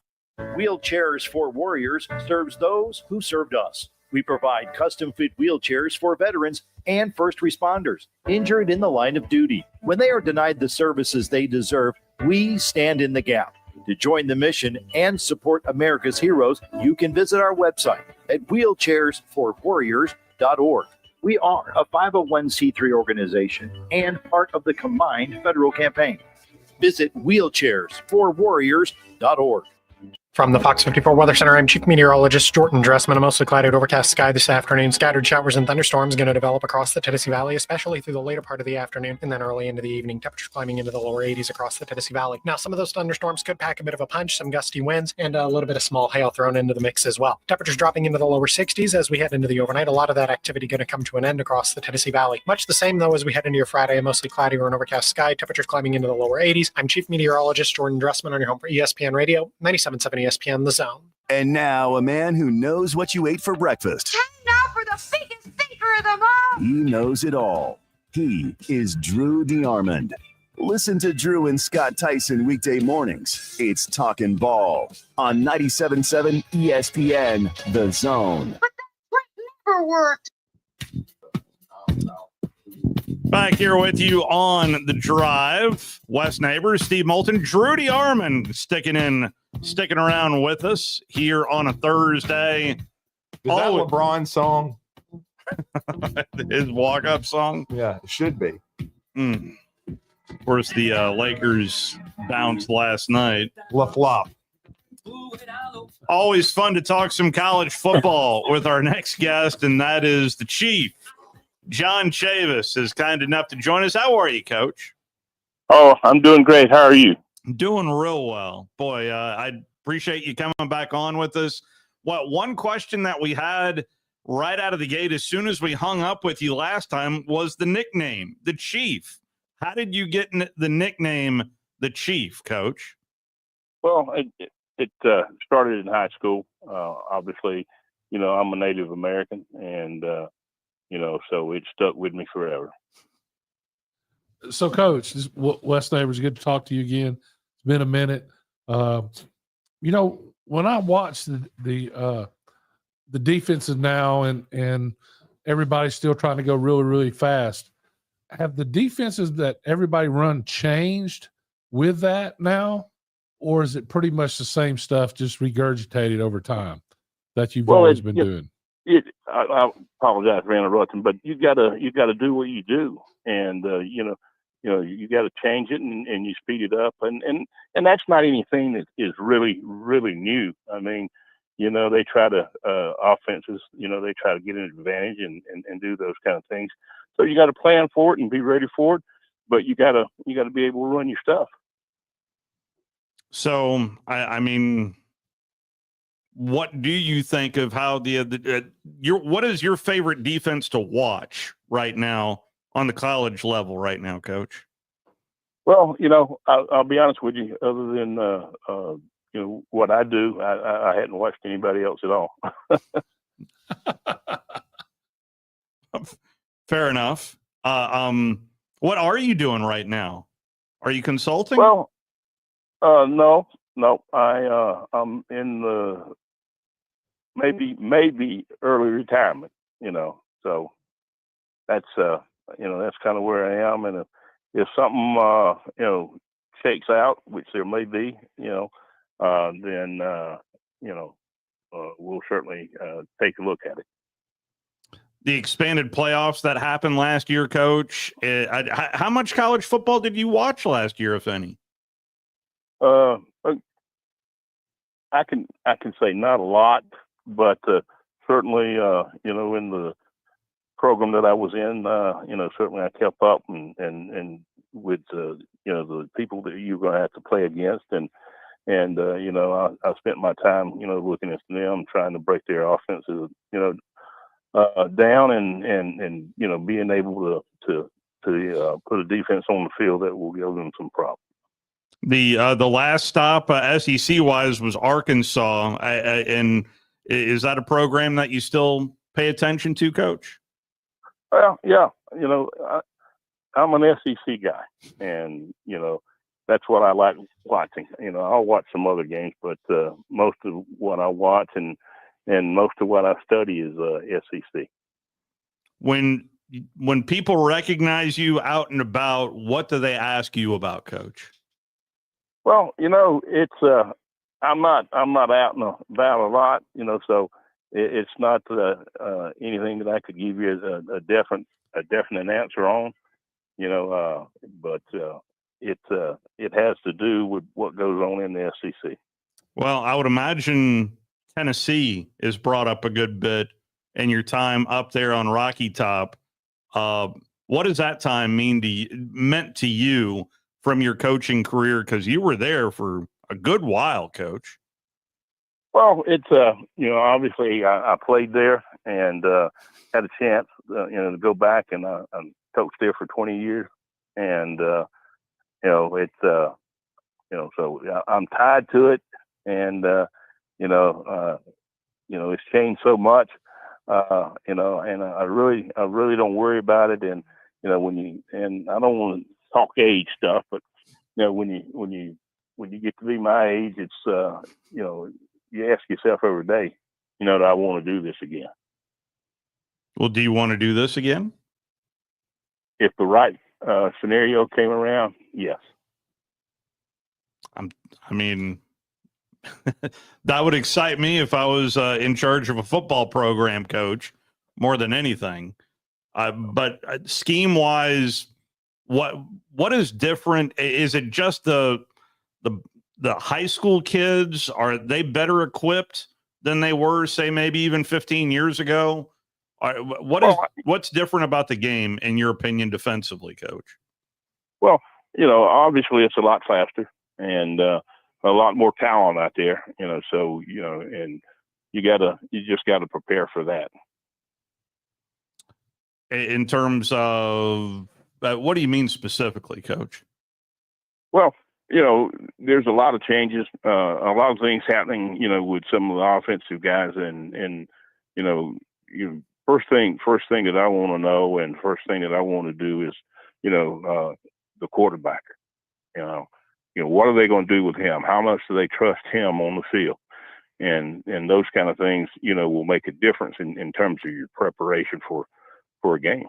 Wheelchairs for Warriors serves those who served us. We provide custom-fit wheelchairs for veterans and first responders injured in the line of duty. When they are denied the services they deserve, we stand in the gap. To join the mission and support America's heroes, you can visit our website at wheelchairsforwarriors.org. We are a 501c3 organization and part of the combined federal campaign. Visit wheelchairsforwarriors.org. From the Fox 54 Weather Center, I'm Chief Meteorologist Jordan Dressman. A mostly cloudy, overcast sky this afternoon. Scattered showers and thunderstorms going to develop across the Tennessee Valley, especially through the later part of the afternoon and then early into the evening. Temperatures climbing into the lower 80s across the Tennessee Valley. Now, some of those thunderstorms could pack a bit of a punch, some gusty winds, and a little bit of small hail thrown into the mix as well. Temperatures dropping into the lower 60s as we head into the overnight. A lot of that activity going to come to an end across the Tennessee Valley. Much the same, though, as we head into your Friday, a mostly cloudy or an overcast sky. Temperatures climbing into the lower 80s. I'm Chief Meteorologist Jordan Dressman on your home for ESPN Radio, 97.7 ESPN The Zone. And now a man who knows what you ate for breakfast. Time now for the biggest thinker of them all. He knows it all. He is Drew DeArmond. Listen to Drew and Scott Tyson weekday mornings. It's Talkin' Ball on 97.7 ESPN The Zone. But that never worked. Back here with you on the drive, West Neighbors, Steve Moulton, Drew DeArmond sticking around with us here on a Thursday. Is that LeBron's song? His walk-up song? Yeah, it should be. Of course, the Lakers bounced last night. Flop. Always fun to talk some college football with our next guest, and that is the Chief. John Chavis is kind enough to join us. How are you, Coach? Oh, I'm doing great. How are you? Doing real well. Boy, I appreciate you coming back on with us. One question that we had right out of the gate as soon as we hung up with you last time was the nickname, the Chief. How did you get the nickname, the Chief, Coach? Well, it started in high school. Obviously, I'm a Native American, and so it stuck with me forever. So, Coach, this West Neighbors, good to talk to you again. It's been a minute. When I watch the defenses now and everybody's still trying to go really, really fast, have the defenses that everybody run changed with that now, or is it pretty much the same stuff just regurgitated over time that you've always been doing? I apologize for interrupting, but you gotta do what you do, and you got to change it and you speed it up, and that's not anything that is really new. I mean, they try to offenses, they try to get an advantage and do those kind of things. So you got to plan for it and be ready for it, but you gotta be able to run your stuff. So I mean, what do you think of how what is your favorite defense to watch right now on the college level right now, Coach? Well, I'll be honest with you. Other than what I do, I hadn't watched anybody else at all. Fair enough. What are you doing right now? Are you consulting? Well, no. I'm in the maybe early retirement. So that's that's kind of where I am, and if something shakes out, which there may be, then we'll certainly take a look at it. The expanded playoffs that happened last year, Coach. How much college football did you watch last year, if any? I can say not a lot, but certainly in the program that I was in, certainly I kept up and with the people that you're going to have to play against, and I spent my time looking at them, trying to break their offenses down, and being able to put a defense on the field that will give them some problems. The last stop SEC wise was Arkansas, and is that a program that you still pay attention to, Coach? Well, yeah, I'm an SEC guy, and that's what I like watching. I'll watch some other games, but most of what I watch and most of what I study is SEC. When people recognize you out and about, what do they ask you about, Coach? Well, it's I'm not out and about a lot, so it's not anything that I could give you a definite answer on, but it has to do with what goes on in the SEC. Well, I would imagine Tennessee is brought up a good bit in your time up there on Rocky Top. What does that time meant to you from your coaching career? Because you were there for a good while, Coach. Well, it's obviously I played there and had a chance to go back, and I coached there for 20 years, and it's so I'm tied to it, and it's changed so much, and I really don't worry about it, and and I don't want to talk age stuff, but when you get to be my age, it's you ask yourself every day, do I want to do this again? Well, do you want to do this again? if the right scenario came around, yes. I mean, that would excite me if I was in charge of a football program, Coach, more than anything. But scheme wise, what is different? Is it just the high school kids? Are they better equipped than they were, say, maybe even 15 years ago? What's different about the game, in your opinion, defensively, Coach? Well, obviously it's a lot faster and a lot more talent out there. So and you just gotta prepare for that. In terms of what do you mean specifically, Coach? Well, there's a lot of changes, a lot of things happening, with some of the offensive guys, and first thing that I want to know, and first thing that I want to do is, the quarterback. What are they going to do with him? How much do they trust him on the field? And those kind of things, will make a difference in terms of your preparation for a game.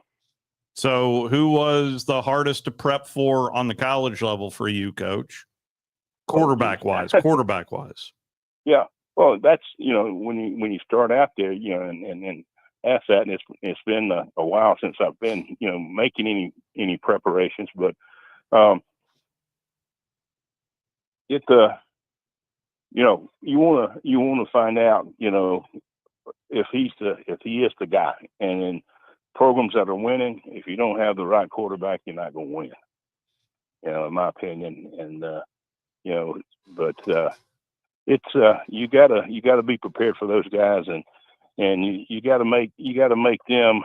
So who was the hardest to prep for on the college level for you, Coach? Quarterback wise. Yeah. Well, that's, when you start out there, and ask that, and it's been a while since I've been, making any preparations, but you want to find out, if he is the guy. And in programs that are winning, if you don't have the right quarterback, you're not going to win. In my opinion, and but it's you gotta be prepared for those guys, and you gotta make them,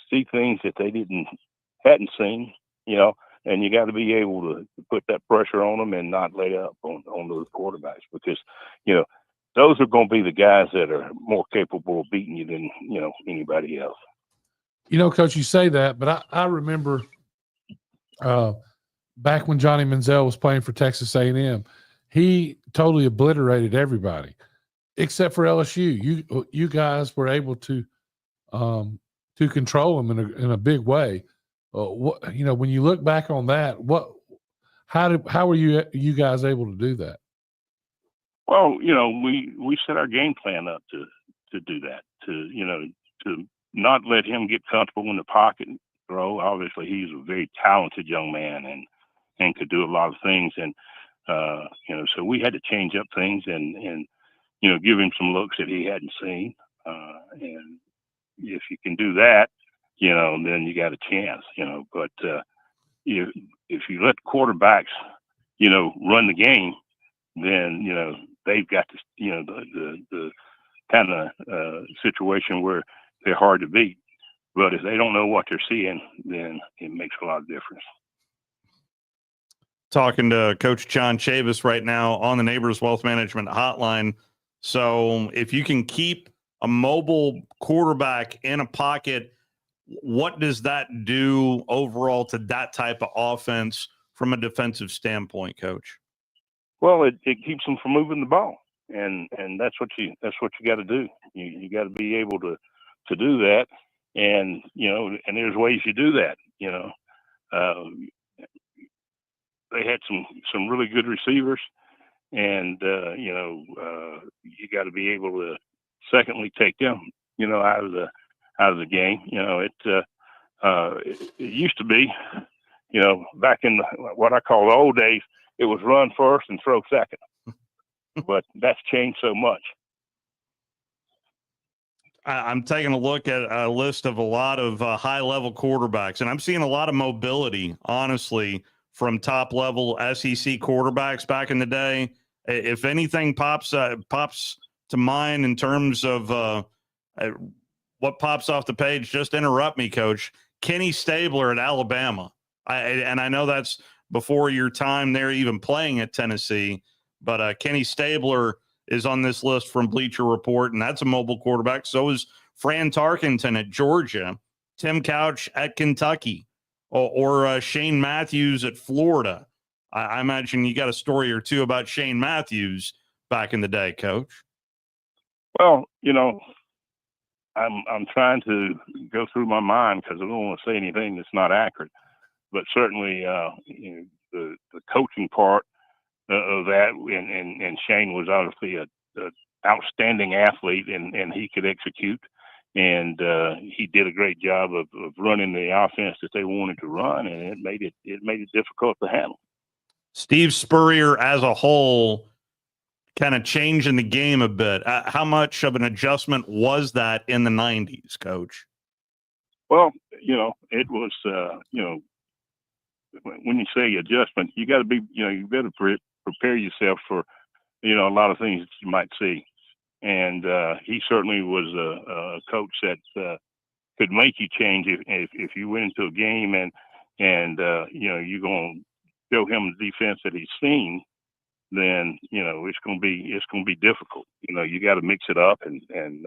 see things that they hadn't seen, and you got to be able to put that pressure on them and not lay up on those quarterbacks, because those are going to be the guys that are more capable of beating you than anybody else. Coach, you say that, but I remember back when Johnny Manziel was playing for Texas A&M, he totally obliterated everybody except for LSU. You guys were able to control them in a big way. When you look back on that, how were you guys able to do that? Well, we set our game plan up to do that, to not let him get comfortable in the pocket and throw. Obviously, he's a very talented young man and could do a lot of things. And, so we had to change up things and give him some looks that he hadn't seen. And if you can do that, then you got a chance, but if you let quarterbacks, run the game, then, they've got this, the kind of situation where they're hard to beat. But if they don't know what they're seeing, then it makes a lot of difference. Talking to Coach John Chavis right now on the Neighbors Wealth Management Hotline. So if you can keep a mobile quarterback in a pocket, what does that do overall to that type of offense from a defensive standpoint, Coach? Well, it keeps them from moving the ball, and that's what you got to do. You got to be able to do that, and and there's ways you do that. They had some really good receivers, and you got to be able to secondly take them out of the game. It used to be, back in what I call the old days, it was run first and throw second, but that's changed so much. I'm taking a look at a list of a lot of high-level quarterbacks, and I'm seeing a lot of mobility, honestly, from top-level SEC quarterbacks back in the day. If anything pops to mind in terms of what pops off the page, just interrupt me, Coach. Kenny Stabler at Alabama. I know that's before your time there even playing at Tennessee, but Kenny Stabler is on this list from Bleacher Report, and that's a mobile quarterback. So is Fran Tarkenton at Georgia, Tim Couch at Kentucky, or Shane Matthews at Florida. I imagine you got a story or two about Shane Matthews back in the day, Coach. Well, I'm trying to go through my mind because I don't want to say anything that's not accurate. But certainly, the coaching part of that, and Shane was obviously a outstanding athlete, and he could execute, and he did a great job of running the offense that they wanted to run, and it made it difficult to handle. Steve Spurrier as a whole kind of changing the game a bit. How much of an adjustment was that in the 90s, Coach? Well, it was, when you say adjustment, you got to be, you better prepare yourself for, a lot of things that you might see. And he certainly was a coach that could make you change if you went into a game and you're going to show him the defense that he's seen. Then it's going to be difficult. You got to mix it up and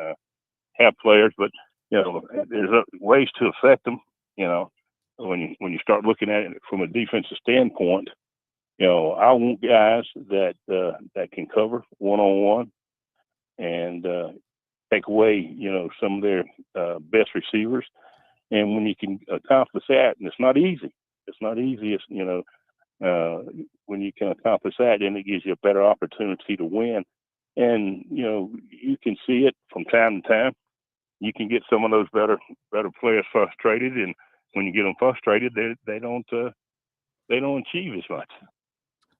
have players, but there's ways to affect them. When you start looking at it from a defensive standpoint, I want guys that can cover one-on-one and take away some of their best receivers. And when you can accomplish that, and it's not easy. It's when you can accomplish that, then it gives you a better opportunity to win. And you can see it from time to time. You can get some of those better players frustrated, and when you get them frustrated, they don't achieve as much.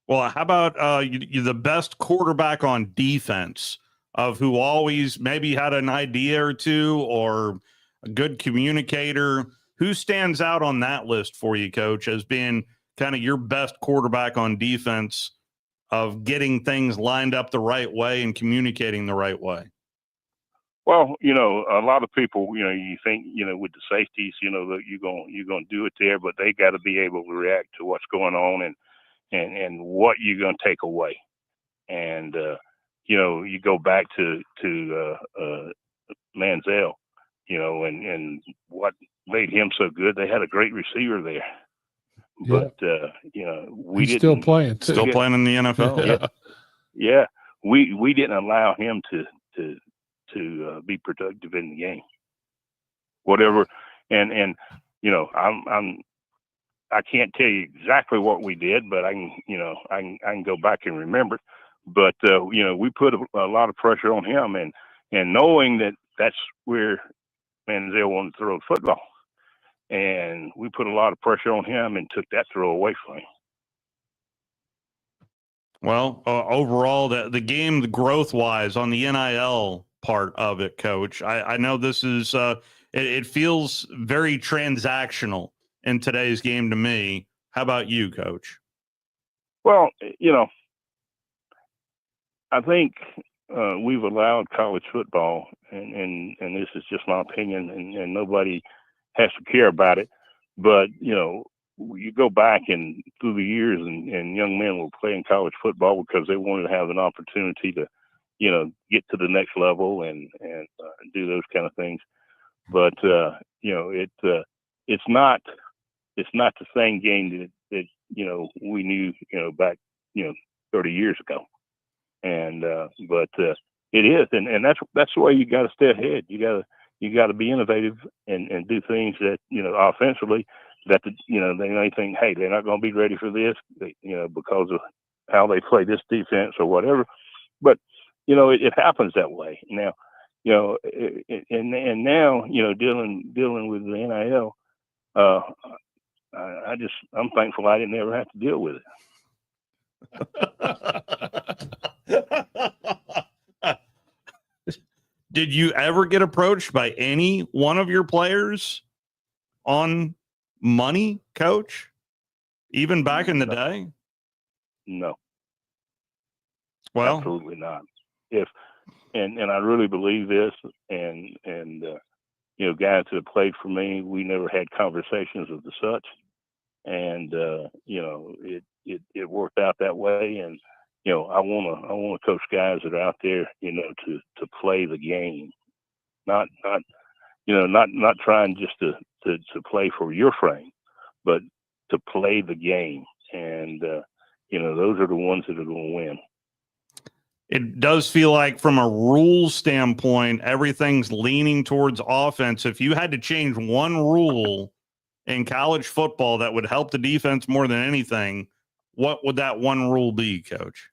Well, how about you the best quarterback on defense of who always maybe had an idea or two or a good communicator? Who stands out on that list for you, Coach, as being kind of your best quarterback on defense of getting things lined up the right way and communicating the right way? Well, a lot of people, you think, with the safeties, that you're gonna do it there, but they got to be able to react to what's going on and what you're gonna take away. And you go back to Manziel, and what made him so good. They had a great receiver there. But He's still playing too. Still playing in the NFL. Yeah. We didn't allow him to be productive in the game. Whatever, and I can't tell you exactly what we did, but I can go back and remember it. But we put a lot of pressure on him, and knowing that that's where Manziel wanted to throw the football. And we put a lot of pressure on him and took that throw away from him. Well, overall, the game, growth-wise, on the NIL part of it, Coach, I know this is it feels very transactional in today's game to me. How about you, Coach? Well, I think we've allowed college football, and this is just my opinion, and nobody has to care about it. But, you go back and through the years and young men were playing college football because they wanted to have an opportunity to, get to the next level and do those kind of things. But, it's not the same game that we knew, back, 30 years ago. And, but it is. And that's the way you got to stay ahead. You got to be innovative and do things that, offensively that, they may think, hey, they're not going to be ready for this, because of how they play this defense or whatever. But, it happens that way. Now, and now, dealing with the NIL, I'm thankful I didn't ever have to deal with it. Did you ever get approached by any one of your players on money, Coach? Even back in the day? No. Well, absolutely not. And I really believe this, and guys that have played for me, we never had conversations of the such, and it worked out that way. And I want to coach guys that are out there, to play the game, not trying just to play for your frame, but to play the game. And those are the ones that are going to win. it does feel like from a rules standpoint, everything's leaning towards offense. If you had to change one rule in college football that would help the defense more than anything, what would that one rule be, Coach?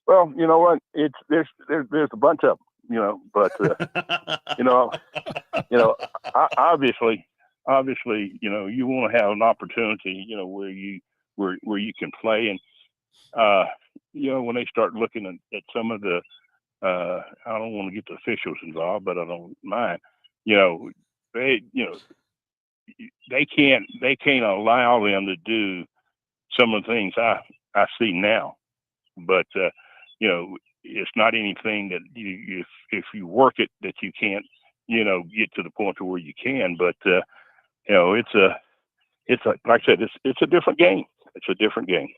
Well, you know what? There's a bunch of them, you know, but obviously, you know, you want to have an opportunity, you know, where you can play, and you know, when they start looking at some of the, I don't want to get the officials involved, but I don't mind, you know, they can't allow them to do some of the things I see now, but you know, it's not anything that if you work it that you can't, you know, get to the point to where you can. But you know, it's like I said, it's a different game. It's a different game.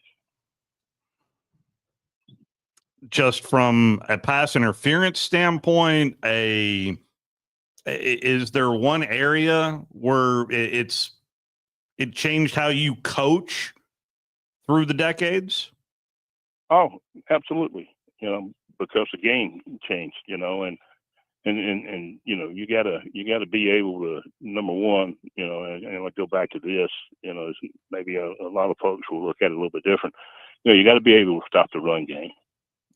Just from a pass interference standpoint, is there one area where it changed how you coach through the decades? Oh, absolutely. You know, because the game changed, you know, and you know, you gotta be able to, number one, you know, and I'll go back to this, you know, maybe a lot of folks will look at it a little bit different. You know, you got to be able to stop the run game,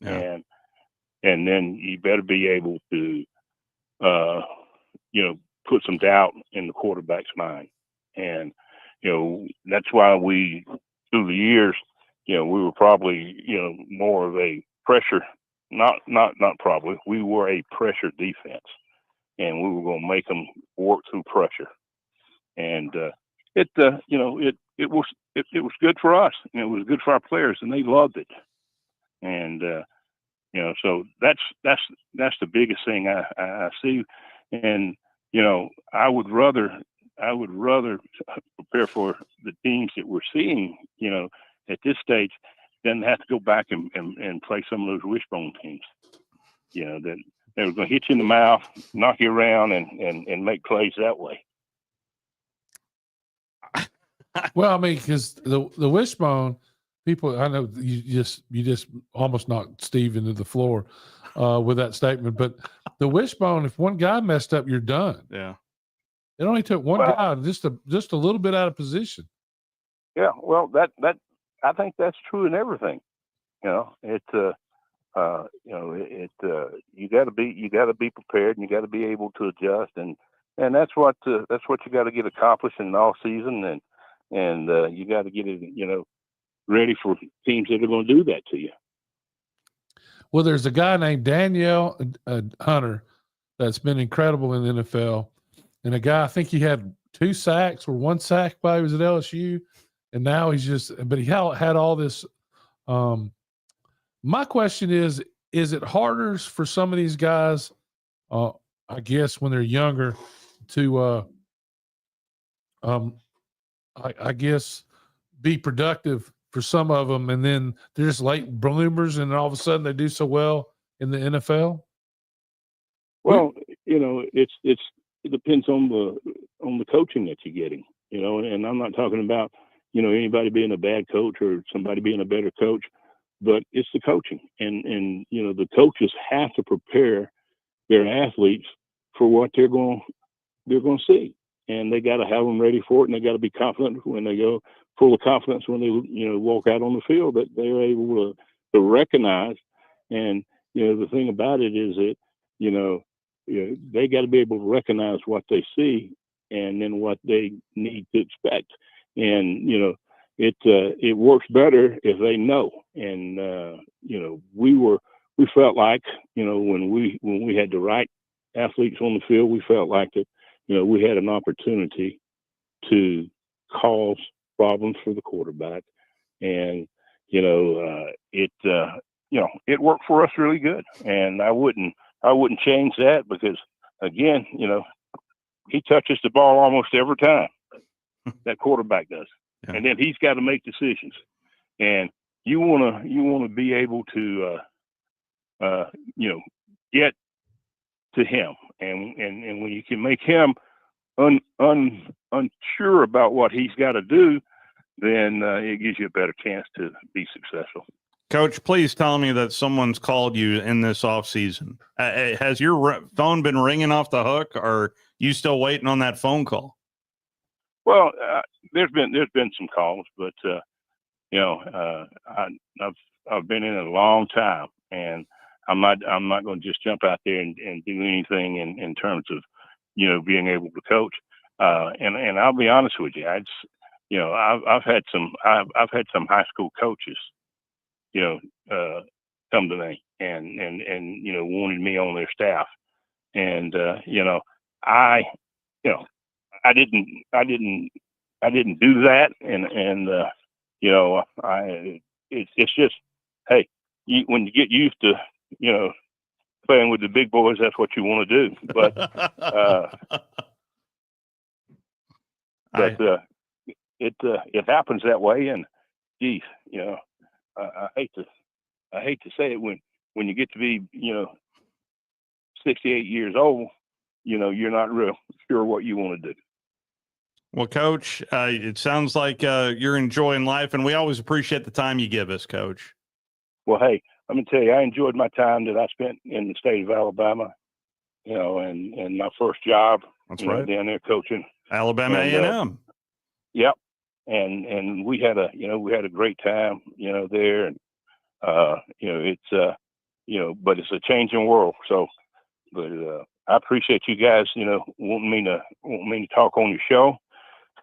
and then you better be able to, you know, put some doubt in the quarterback's mind, and you know, that's why we, through the years, you know, we were probably, you know, more of a pressure, not probably, we were a pressure defense, and we were going to make them work through pressure. And you know, it was good for us, and it was good for our players, and they loved it. And you know, so that's the biggest thing I see. And you know, I would rather prepare for the teams that we're seeing, you know, at this stage, than have to go back and play some of those wishbone teams. You know, that they were going to hit you in the mouth, knock you around, and make plays that way. Well, I mean, because the wishbone people, I know you just almost knocked Steve into the floor with that statement. But the wishbone, if one guy messed up, you're done. Yeah, it only took one guy just a little bit out of position. Yeah, well, that I think that's true in everything. You know, you got to be prepared, and you got to be able to adjust, and that's what you got to get accomplished in all season, and you got to get it, you know, ready for teams that are going to do that to you. Well, there's a guy named Danielle Hunter that's been incredible in the NFL, and a guy, I think he had 2 sacks or 1 sack while he was at LSU, and now but he had all this. My question is it harder for some of these guys, I guess, when they're younger to, I guess, be productive for some of them, and then they're just late bloomers, and all of a sudden they do so well in the NFL? Well, you know, it depends on the coaching that you're getting, you know, and I'm not talking about, you know, anybody being a bad coach or somebody being a better coach, but it's the coaching, and you know, the coaches have to prepare their athletes for what they're going to see, and they got to have them ready for it, and they got to be confident when they go, full of confidence when they, you know, walk out on the field, that they're able to recognize. And you know, the thing about it is that, you know, they got to be able to recognize what they see, and then what they need to expect. And you know, it works better if they know. And you know, we felt like, you know, when we had the right athletes on the field, we felt like that, you know, we had an opportunity to cause problems for the quarterback. And you know, it worked for us really good, and I wouldn't change that, because again, you know, he touches the ball almost every time. That quarterback does. Yeah. And then he's got to make decisions, and you want to be able to you know, get to him, and when you can make him unsure about what he's got to do, then it gives you a better chance to be successful. Coach, please tell me that someone's called you in this offseason. Has your phone been ringing off the hook, or are you still waiting on that phone call? Well, there's been some calls, but I've been in it a long time, and I'm not going to just jump out there and do anything in terms of being able to coach. And I'll be honest with you, I've had some high school coaches come to me and wanted me on their staff, and I didn't do that, and it's just, hey, when you get used to playing with the big boys, that's what you want to do, but it happens that way, and geez, I hate to say it, when you get to be 68 years old, you're not real sure what you want to do. Well, Coach, it sounds like you're enjoying life, and we always appreciate the time you give us, Coach. Well, hey, let me tell you, I enjoyed my time that I spent in the state of Alabama, and my first job. That's right. Down there coaching Alabama A&M. Yep. And we had a great time, there, and it's but it's a changing world. So, but I appreciate you guys, wanting me to talk on your show,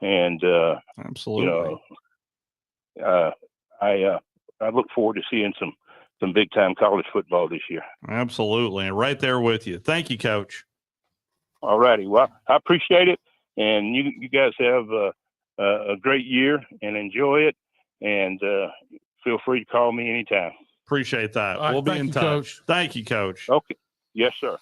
and absolutely, I look forward to seeing some big time college football this year. Absolutely, right there with you. Thank you, Coach. All righty. Well, I appreciate it, and you guys have a great year and enjoy it, and feel free to call me anytime. Appreciate that. Right, we'll be in touch. Coach. Thank you, Coach. Okay. Yes, sir.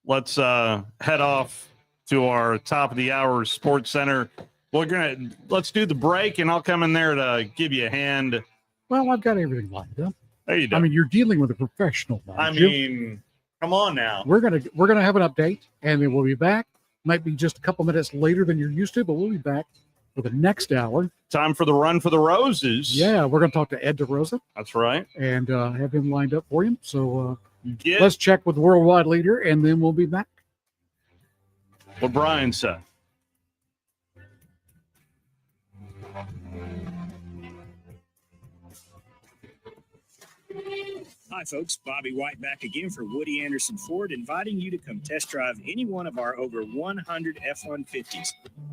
Let's head off to our top of the hour Sports Center. Let's do the break, and I'll come in there to give you a hand. Well, I've got everything lined up. There you go. I mean, you're dealing with a professional. Come on now. We're gonna have an update, and then we'll be back. Might be just a couple minutes later than you're used to, but we'll be back for the next hour. Time for the Run for the Roses. Yeah, we're going to talk to Ed DeRosa. That's right. And have him lined up for you. So let's check with the worldwide leader, and then we'll be back. What Brian said. Hi, folks. Bobby White back again for Woody Anderson Ford, inviting you to come test drive any one of our over 100 F-150s.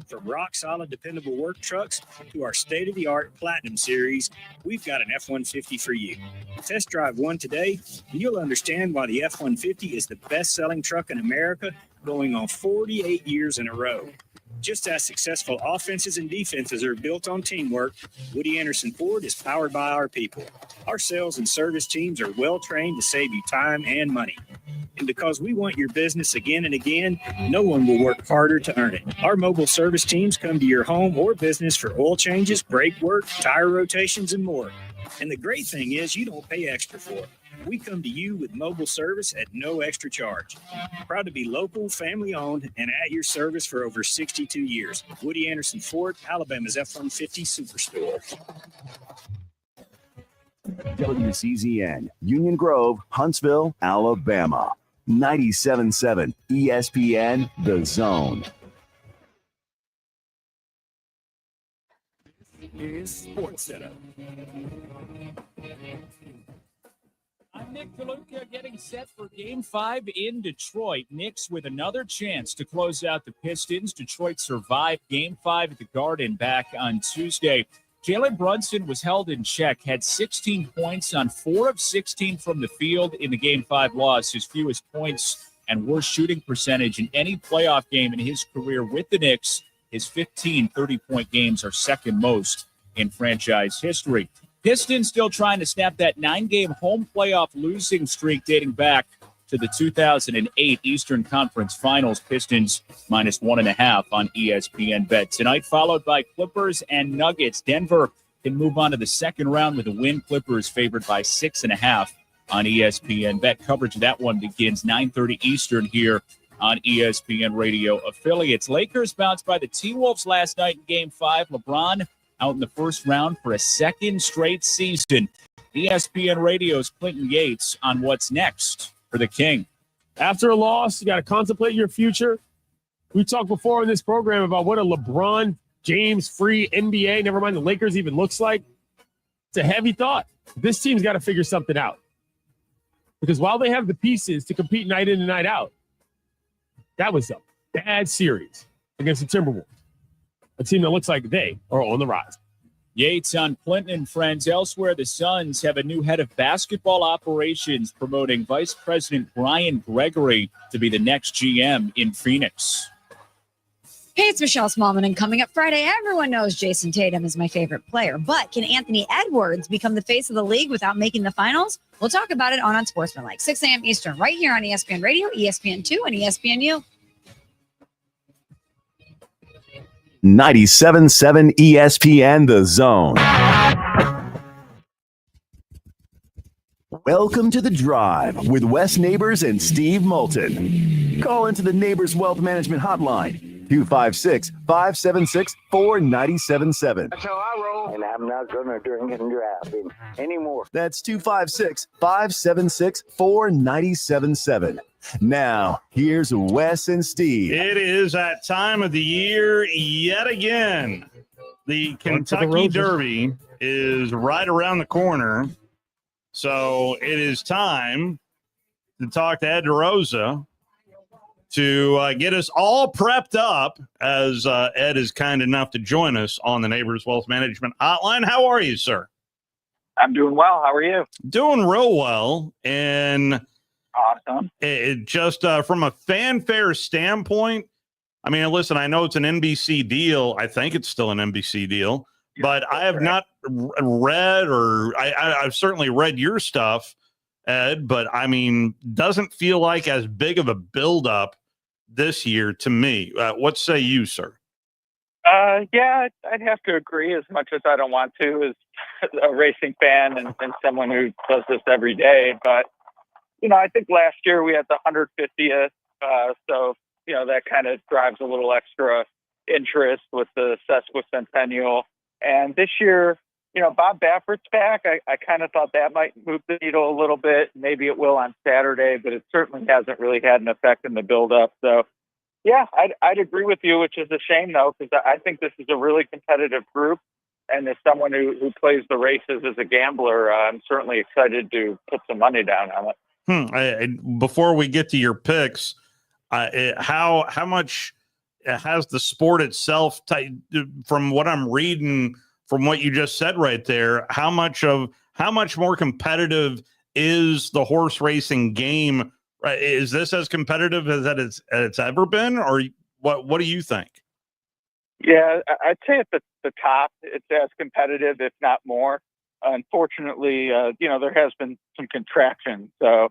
From rock-solid, dependable work trucks to our state-of-the-art Platinum Series, we've got an F-150 for you. Test drive one today, and you'll understand why the F-150 is the best-selling truck in America, going on 48 years in a row. Just as successful offenses and defenses are built on teamwork, Woody Anderson Ford is powered by our people. Our sales and service teams are well trained to save you time and money. And because we want your business again and again, no one will work harder to earn it. Our mobile service teams come to your home or business for oil changes, brake work, tire rotations, and more. And the great thing is you don't pay extra for it. We come to you with mobile service at no extra charge. Proud to be local, family-owned, and at your service for over 62 years. Woody Anderson Ford, Alabama's F-150 Superstore. WCZN, Union Grove, Huntsville, Alabama. 97.7 ESPN, The Zone. Here's Sports Center. I'm Nick DeLuca getting set for Game 5 in Detroit. Knicks with another chance to close out the Pistons. Detroit survived Game 5 at the Garden back on Tuesday. Jalen Brunson was held in check, had 16 points on 4 of 16 from the field in the Game 5 loss, his fewest points and worst shooting percentage in any playoff game in his career with the Knicks. His 15 30-point games are second most in franchise history. Pistons still trying to snap that 9-game home playoff losing streak dating back to the 2008 Eastern Conference Finals. Pistons minus 1.5 on ESPN Bet. Tonight followed by Clippers and Nuggets. Denver can move on to the second round with a win. Clippers favored by 6.5 on ESPN Bet. Coverage of that one begins 9:30 Eastern here on ESPN Radio affiliates. Lakers bounced by the T-Wolves last night in Game 5. LeBron out in the first round for a second straight season. ESPN Radio's Clinton Yates on what's next for the King. After a loss, you got to contemplate your future. We talked before in this program about what a LeBron James free NBA, never mind the Lakers, even looks like. It's a heavy thought. This team's got to figure something out. Because while they have the pieces to compete night in and night out, that was a bad series against the Timberwolves, a team that looks like they are on the rise. Yates on Clinton and friends. Elsewhere, the Suns have a new head of basketball operations, promoting Vice President Brian Gregory to be the next GM in Phoenix. Hey, it's Michelle Smallman, and coming up Friday, everyone knows Jason Tatum is my favorite player. But can Anthony Edwards become the face of the league without making the finals? We'll talk about it on Unsportsmanlike, 6 a.m. Eastern, right here on ESPN Radio, ESPN2, and ESPNU. 97.7 ESPN The Zone. Welcome to The Drive with Wes Neighbors and Steve Moulton. Call into the Neighbors Wealth Management Hotline, 256-576-4977. That's how I roll. And I'm not going to drink and drive anymore. That's 256-576-4977. Now, here's Wes and Steve. It is that time of the year yet again. The Kentucky Derby is right around the corner. So it is time to talk to Ed DeRosa to get us all prepped up, as Ed is kind enough to join us on the Neighbors Wealth Management Hotline. How are you, sir? I'm doing well. How are you? Doing real well. And awesome. It just from a fanfare standpoint, I mean, listen, I know it's an NBC deal. I think it's still an NBC deal, but I have not read, or I've certainly read your stuff, Ed, but I mean, doesn't feel like as big of a buildup this year to me. What say you, sir? Yeah, I'd have to agree, as much as I don't want to, as a racing fan and someone who does this every day. But, you know, I think last year we had the 150th. So, you know, that kind of drives a little extra interest with the sesquicentennial. And this year, you know, Bob Baffert's back. I kind of thought that might move the needle a little bit. Maybe it will on Saturday, but it certainly hasn't really had an effect in the buildup. So, yeah, I'd agree with you, which is a shame, though, because I think this is a really competitive group. And as someone who plays the races as a gambler, I'm certainly excited to put some money down on it. Before we get to your picks, how much has the sport itself, from what I'm reading, from what you just said right there, how much more competitive is the horse racing game? Is this as competitive as it's ever been, or what do you think? Yeah, I'd say at the top, it's as competitive, if not more. Unfortunately, you know, there has been some contraction. So,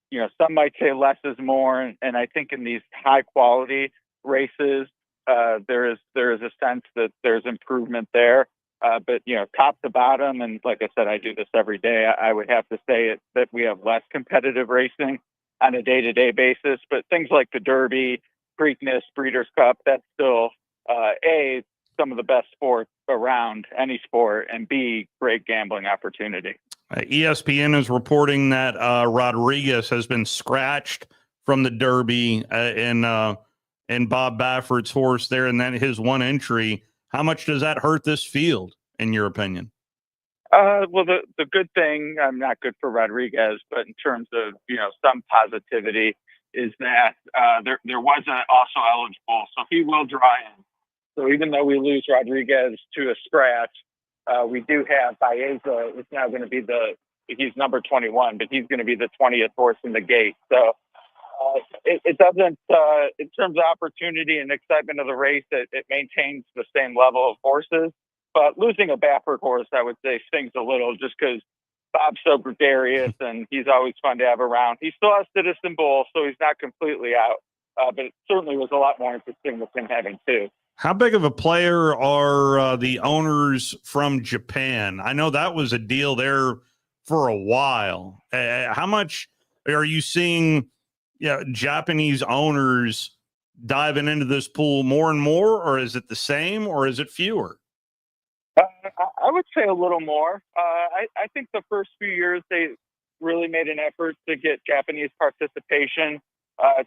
you know, some might say less is more. And I think in these high quality races, there is a sense that there's improvement there. But, you know, top to bottom, and like I said, I do this every day, I would have to say that we have less competitive racing on a day-to-day basis. But things like the Derby, Preakness, Breeders' Cup, that's still, A, some of the best sports around any sport, and B, great gambling opportunity. ESPN is reporting that Rodriguez has been scratched from the Derby in Bob Baffert's horse there, and then his one entry. How much does that hurt this field, in your opinion? Well, the good thing, not good for Rodriguez, but in terms of, you know, some positivity, is that there was also eligible, so he will draw in. So even though we lose Rodriguez to a scratch, we do have Baeza. It's now going to be he's number 21, but he's going to be the 20th horse in the gate. So it doesn't, in terms of opportunity and excitement of the race, it maintains the same level of horses. But losing a Baffert horse, I would say, stings a little, just because Bob's so gregarious and he's always fun to have around. He still has Citizen Bull, so he's not completely out. But it certainly was a lot more interesting with him having two. How big of a player are the owners from Japan? I know that was a deal there for a while. How much are you seeing Japanese owners diving into this pool more and more, or is it the same, or is it fewer? I would say a little more. I think the first few years they really made an effort to get Japanese participation.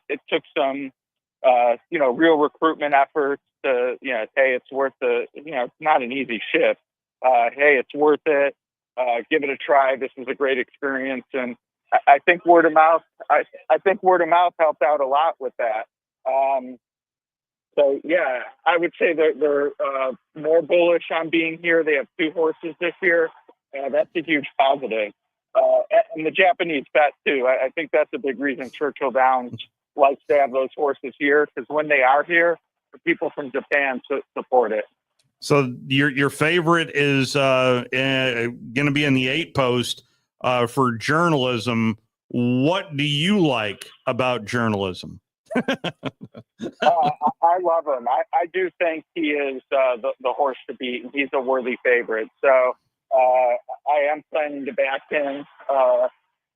It took some, real recruitment efforts to, hey, it's worth it's not an easy shift. Hey, it's worth it. Give it a try. This was a great experience. And I think word of mouth, I think word of mouth helped out a lot with that. So, yeah, I would say they're more bullish on being here. They have 2 horses this year. That's a huge positive. And the Japanese bet, too. I think that's a big reason Churchill Downs likes to have those horses here, because when they are here, the people from Japan support it. So your favorite is going to be in the 8 post for journalism. What do you like about journalism? I love him. I do think he is the horse to beat. He's a worthy favorite. So I am planning to back him.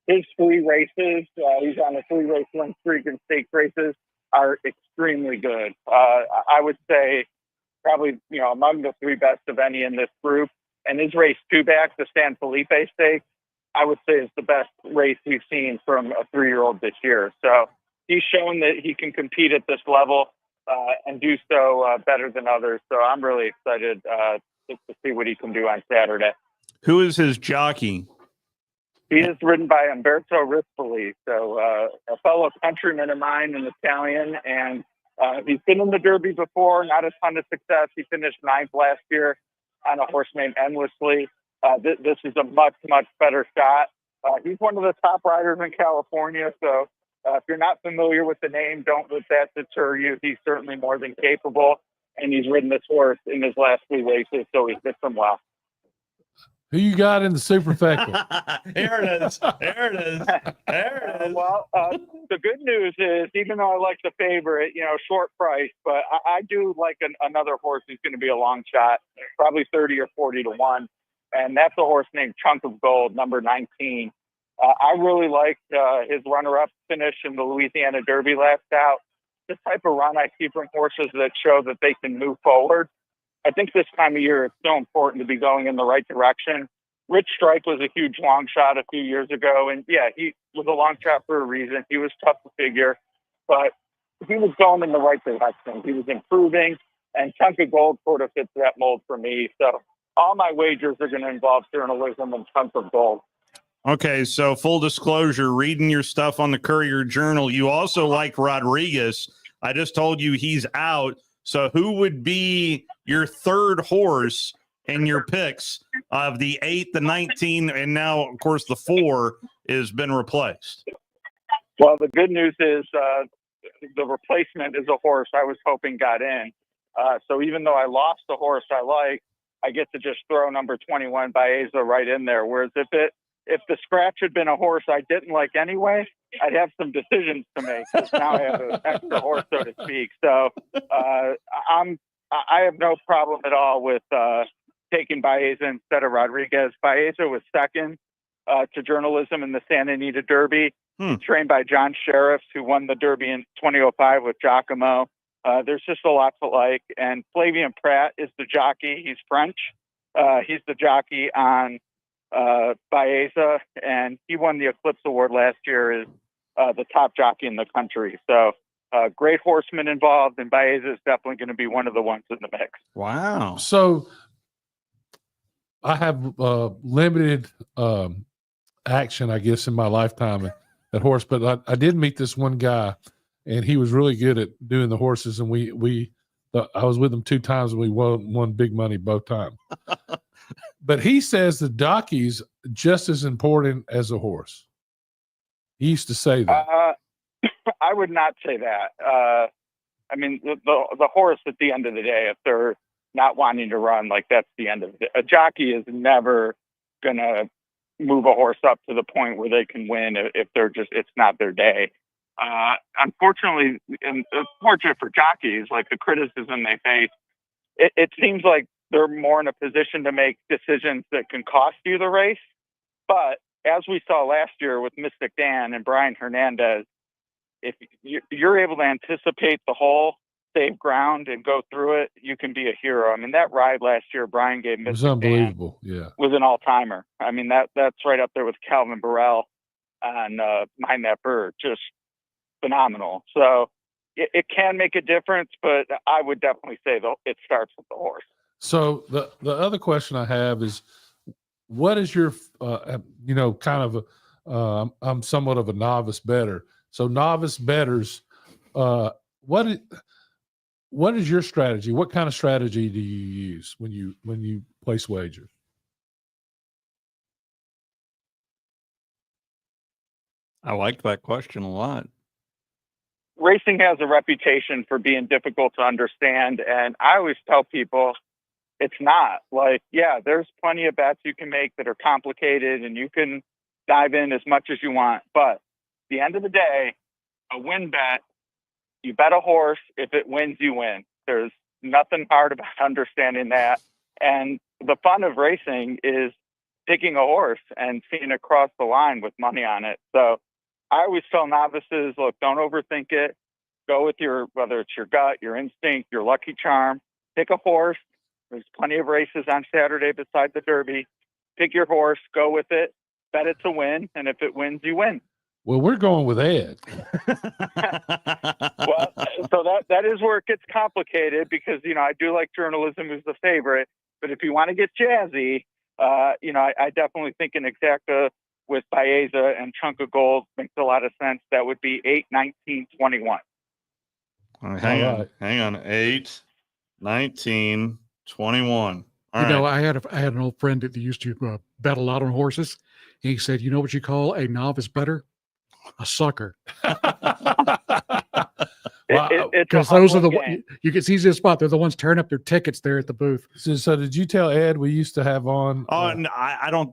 His 3 races, he's on a 3-race win streak, and stakes races are extremely good. I would say probably, among the 3 best of any in this group. And his race 2 back, the San Felipe Stakes, I would say is the best race we've seen from a 3-year-old this year. So he's shown that he can compete at this level and do so better than others. So I'm really excited to see what he can do on Saturday. Who is his jockey? He is ridden by Umberto Rispoli, so a fellow countryman of mine, an Italian, and he's been in the Derby before, not a ton of success. He finished 9th last year on a horse named Endlessly. This is a much, much better shot. He's one of the top riders in California, so if you're not familiar with the name, don't let that deter you. He's certainly more than capable, and he's ridden this horse in his last 3 races, so he fits him well. Who you got in the superfecta? There it is. There it is. There it is. Well, the good news is, even though I like the favorite, short price, but I do like another horse who's going to be a long shot, probably 30 or 40 to 1. And that's a horse named Chunk of Gold, number 19. I really liked his runner-up finish in the Louisiana Derby last out. This type of run I see from horses that show that they can move forward. I think this time of year it's so important to be going in the right direction. Rich Strike was a huge long shot a few years ago, and yeah, he was a long shot for a reason. He was tough to figure, but he was going in the right direction. He was improving, and Chunk of Gold sort of fits that mold for me. So all my wagers are going to involve journalism and Chunk of Gold. Okay, so full disclosure, reading your stuff on the Courier Journal, you also like Rodriguez. I just told you he's out. So who would be your 3rd horse in your picks of the 8, the 19, and now, of course, the 4 has been replaced? Well, the good news is the replacement is a horse I was hoping got in. So even though I lost the horse I like, I get to just throw number 21 Baeza right in there. Whereas if the scratch had been a horse I didn't like anyway, I'd have some decisions to make, because now I have an extra horse, so to speak. So I have no problem at all with taking Baeza instead of Rodriguez. Baeza was 2nd to journalism in the Santa Anita Derby, trained by John Sheriffs, who won the Derby in 2005 with Giacomo. There's just a lot to like. And Flavien Prat is the jockey. He's French. He's the jockey on Baeza, and he won the Eclipse Award last year as the top jockey in the country. So great horsemen involved, and Baeza is definitely going to be one of the ones in the mix. Wow. So I have limited action, I guess, in my lifetime at horse, but I did meet this one guy, and he was really good at doing the horses, and I was with him 2 times, and we won big money both times. But he says the jockey's just as important as a horse. He used to say that. I would not say that. I mean, the horse at the end of the day, if they're not wanting to run, like, that's the end of it. A jockey is never going to move a horse up to the point where they can win if it's not their day. Unfortunately, and it's fortunate for jockeys, like the criticism they face, it seems like they're more in a position to make decisions that can cost you the race. But as we saw last year with Mystic Dan and Brian Hernandez, if you're able to anticipate the hole, save ground and go through it, you can be a hero. I mean, that ride last year, Brian gave It was Mystic unbelievable. Yeah. was an all-timer. I mean, that's right up there with Calvin Burrell on Mind That Bird. Just phenomenal. So it can make a difference, but I would definitely say it starts with the horse. So the other question I have is, what is your, kind of, I'm somewhat of a novice bettor. So novice bettors, what is your strategy? What kind of strategy do you use when you place wagers? I like that question a lot. Racing has a reputation for being difficult to understand, and I always tell people it's not. Like, yeah, there's plenty of bets you can make that are complicated, and you can dive in as much as you want. But at the end of the day, a win bet, you bet a horse. If it wins, you win. There's nothing hard about understanding that. And the fun of racing is picking a horse and seeing it cross the line with money on it. So I always tell novices, look, don't overthink it. Go with whether it's your gut, your instinct, your lucky charm. Pick a horse. There's plenty of races on Saturday beside the Derby. Pick your horse, go with it, bet it to win, and if it wins, you win. Well, we're going with Ed. Well, so that is where it gets complicated because, I do like journalism is the favorite. But if you want to get jazzy, I definitely think an exacta with Baeza and Chunk of Gold makes a lot of sense. That would be 8, 19, 21. All right, hang on. 8, 19, 21. All right. I had an old friend that used to bet a lot on horses. And he said, you know what you call a novice bettor? A sucker. Because those are it's easy to spot. They're the ones tearing up their tickets there at the booth. So did you tell Ed we used to have on? Oh, no, I don't.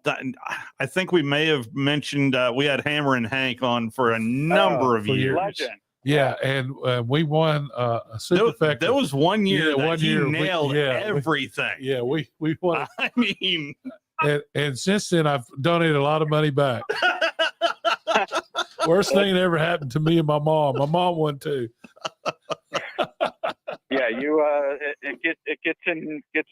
I think we may have mentioned we had Hammer and Hank on for a number of years. Legend. Yeah, and we won a superfecta. There was one year that he nailed everything. We won. I mean, and since then I've donated a lot of money back. Worst thing that ever happened to me and my mom. My mom won too. Yeah, it gets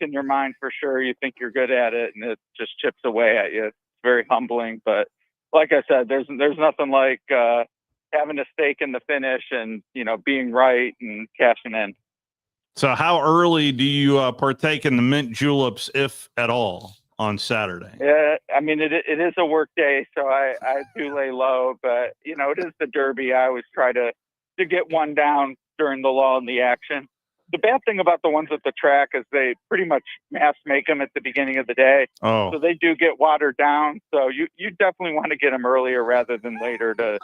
in your mind for sure. You think you're good at it, and it just chips away at you. It's very humbling, but like I said, there's nothing like having a stake in the finish and being right and cashing in. So, how early do you partake in the mint juleps, if at all, on Saturday? Yeah, I mean it is a work day, so I do lay low, but it is the Derby. I always try to get one down during the lull in the action. The bad thing about the ones at the track is they pretty much mass make them at the beginning of the day. Oh. So they do get watered down. So you definitely want to get them earlier rather than later to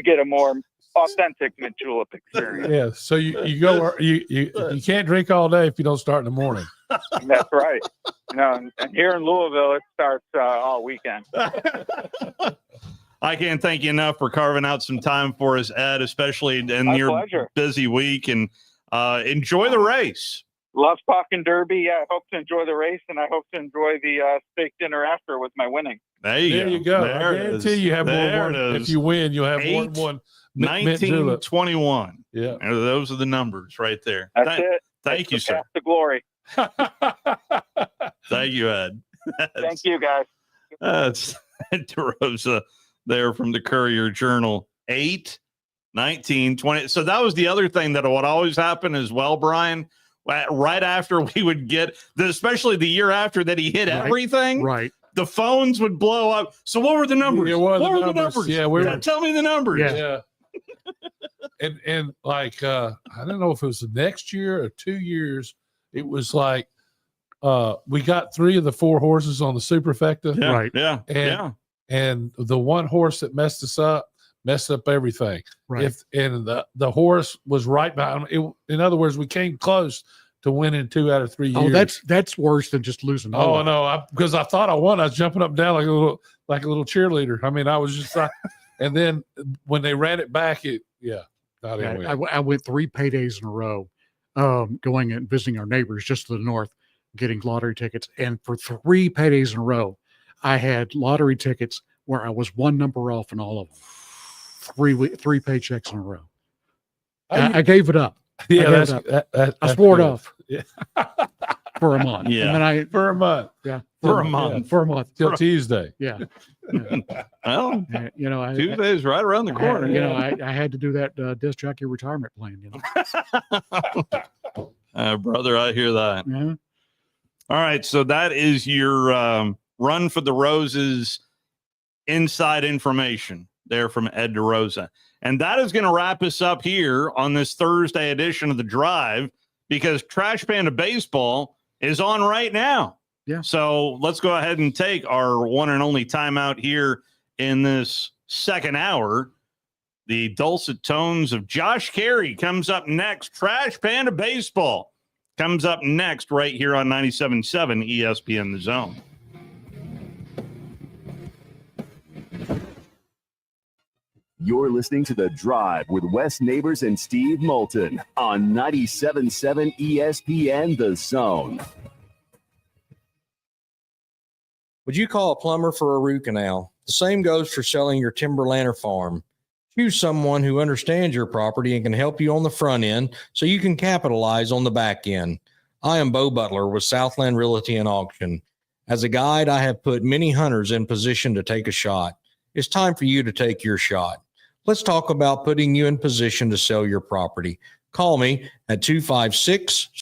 get a more authentic mint julep experience. Yeah. So you go you can't drink all day if you don't start in the morning. That's right. And here in Louisville, it starts all weekend. I can't thank you enough for carving out some time for us, Ed, especially in My your pleasure. busy week, and enjoy the race. Love talking Derby. Yeah, I hope to enjoy the race, and I hope to enjoy the steak dinner after with my winning. There you go. I guarantee you have one. If you win, you'll have 8, one. 19, 21. Yeah. Those are the numbers right there. That's it. Thank you, sir. Path to glory. Thank you, Ed. Thank you, guys. That's Ed DeRosa there from the Courier Journal. 8, 19, 20. So that was the other thing that would always happen as well, Brian. Right after we would get, especially the year after that he hit everything. Right. The phones would blow up. So what were the numbers? Yeah, what were the numbers? Yeah, tell me the numbers. Yeah. and like I don't know if it was the next year or 2 years. It was like we got 3 of the 4 horses on the superfecta. Yeah, right. Yeah. And the one horse that messed up everything. Right. The horse was right behind him. In other words, we came close to winning 2 out of 3 years. Oh, that's worse than just losing. Oh no! Because I thought I won. I was jumping up and down like a little cheerleader. I mean, I was just like, and then when they ran it back, I went 3 paydays in a row, going and visiting our neighbors just to the north, getting lottery tickets, and for 3 paydays in a row, I had lottery tickets where I was 1 number off in all of them. 3 paychecks in a row. I gave it up. Yeah, I swore it good. off. Yeah. For a month. Yeah. And then I For a month. yeah. For a month. For a month. Till Tuesday. Yeah. Well, You know, Tuesday's right around the corner. You know, I had to do that disc jockey retirement plan. You know. Brother, I hear that. Yeah. All right, so that is your Run for the Roses inside information there from Ed DeRosa. And that is going to wrap us up here on this Thursday edition of The Drive, because Trash Panda Baseball is on right now. Yeah. So let's go ahead and take our one and only timeout here in this second hour. The dulcet tones of Josh Carey comes up next. Trash Panda Baseball comes up next right here on 97.7 ESPN The Zone. You're listening to The Drive with Wes Neighbors and Steve Moulton on 97.7 ESPN The Zone. Would you call a plumber for a root canal? The same goes for selling your timberland or farm. Choose someone who understands your property and can help you on the front end so you can capitalize on the back end. I am Bo Butler with Southland Realty and Auction. As a guide, I have put many hunters in position to take a shot. It's time for you to take your shot. Let's talk about putting you in position to sell your property. Call me at 256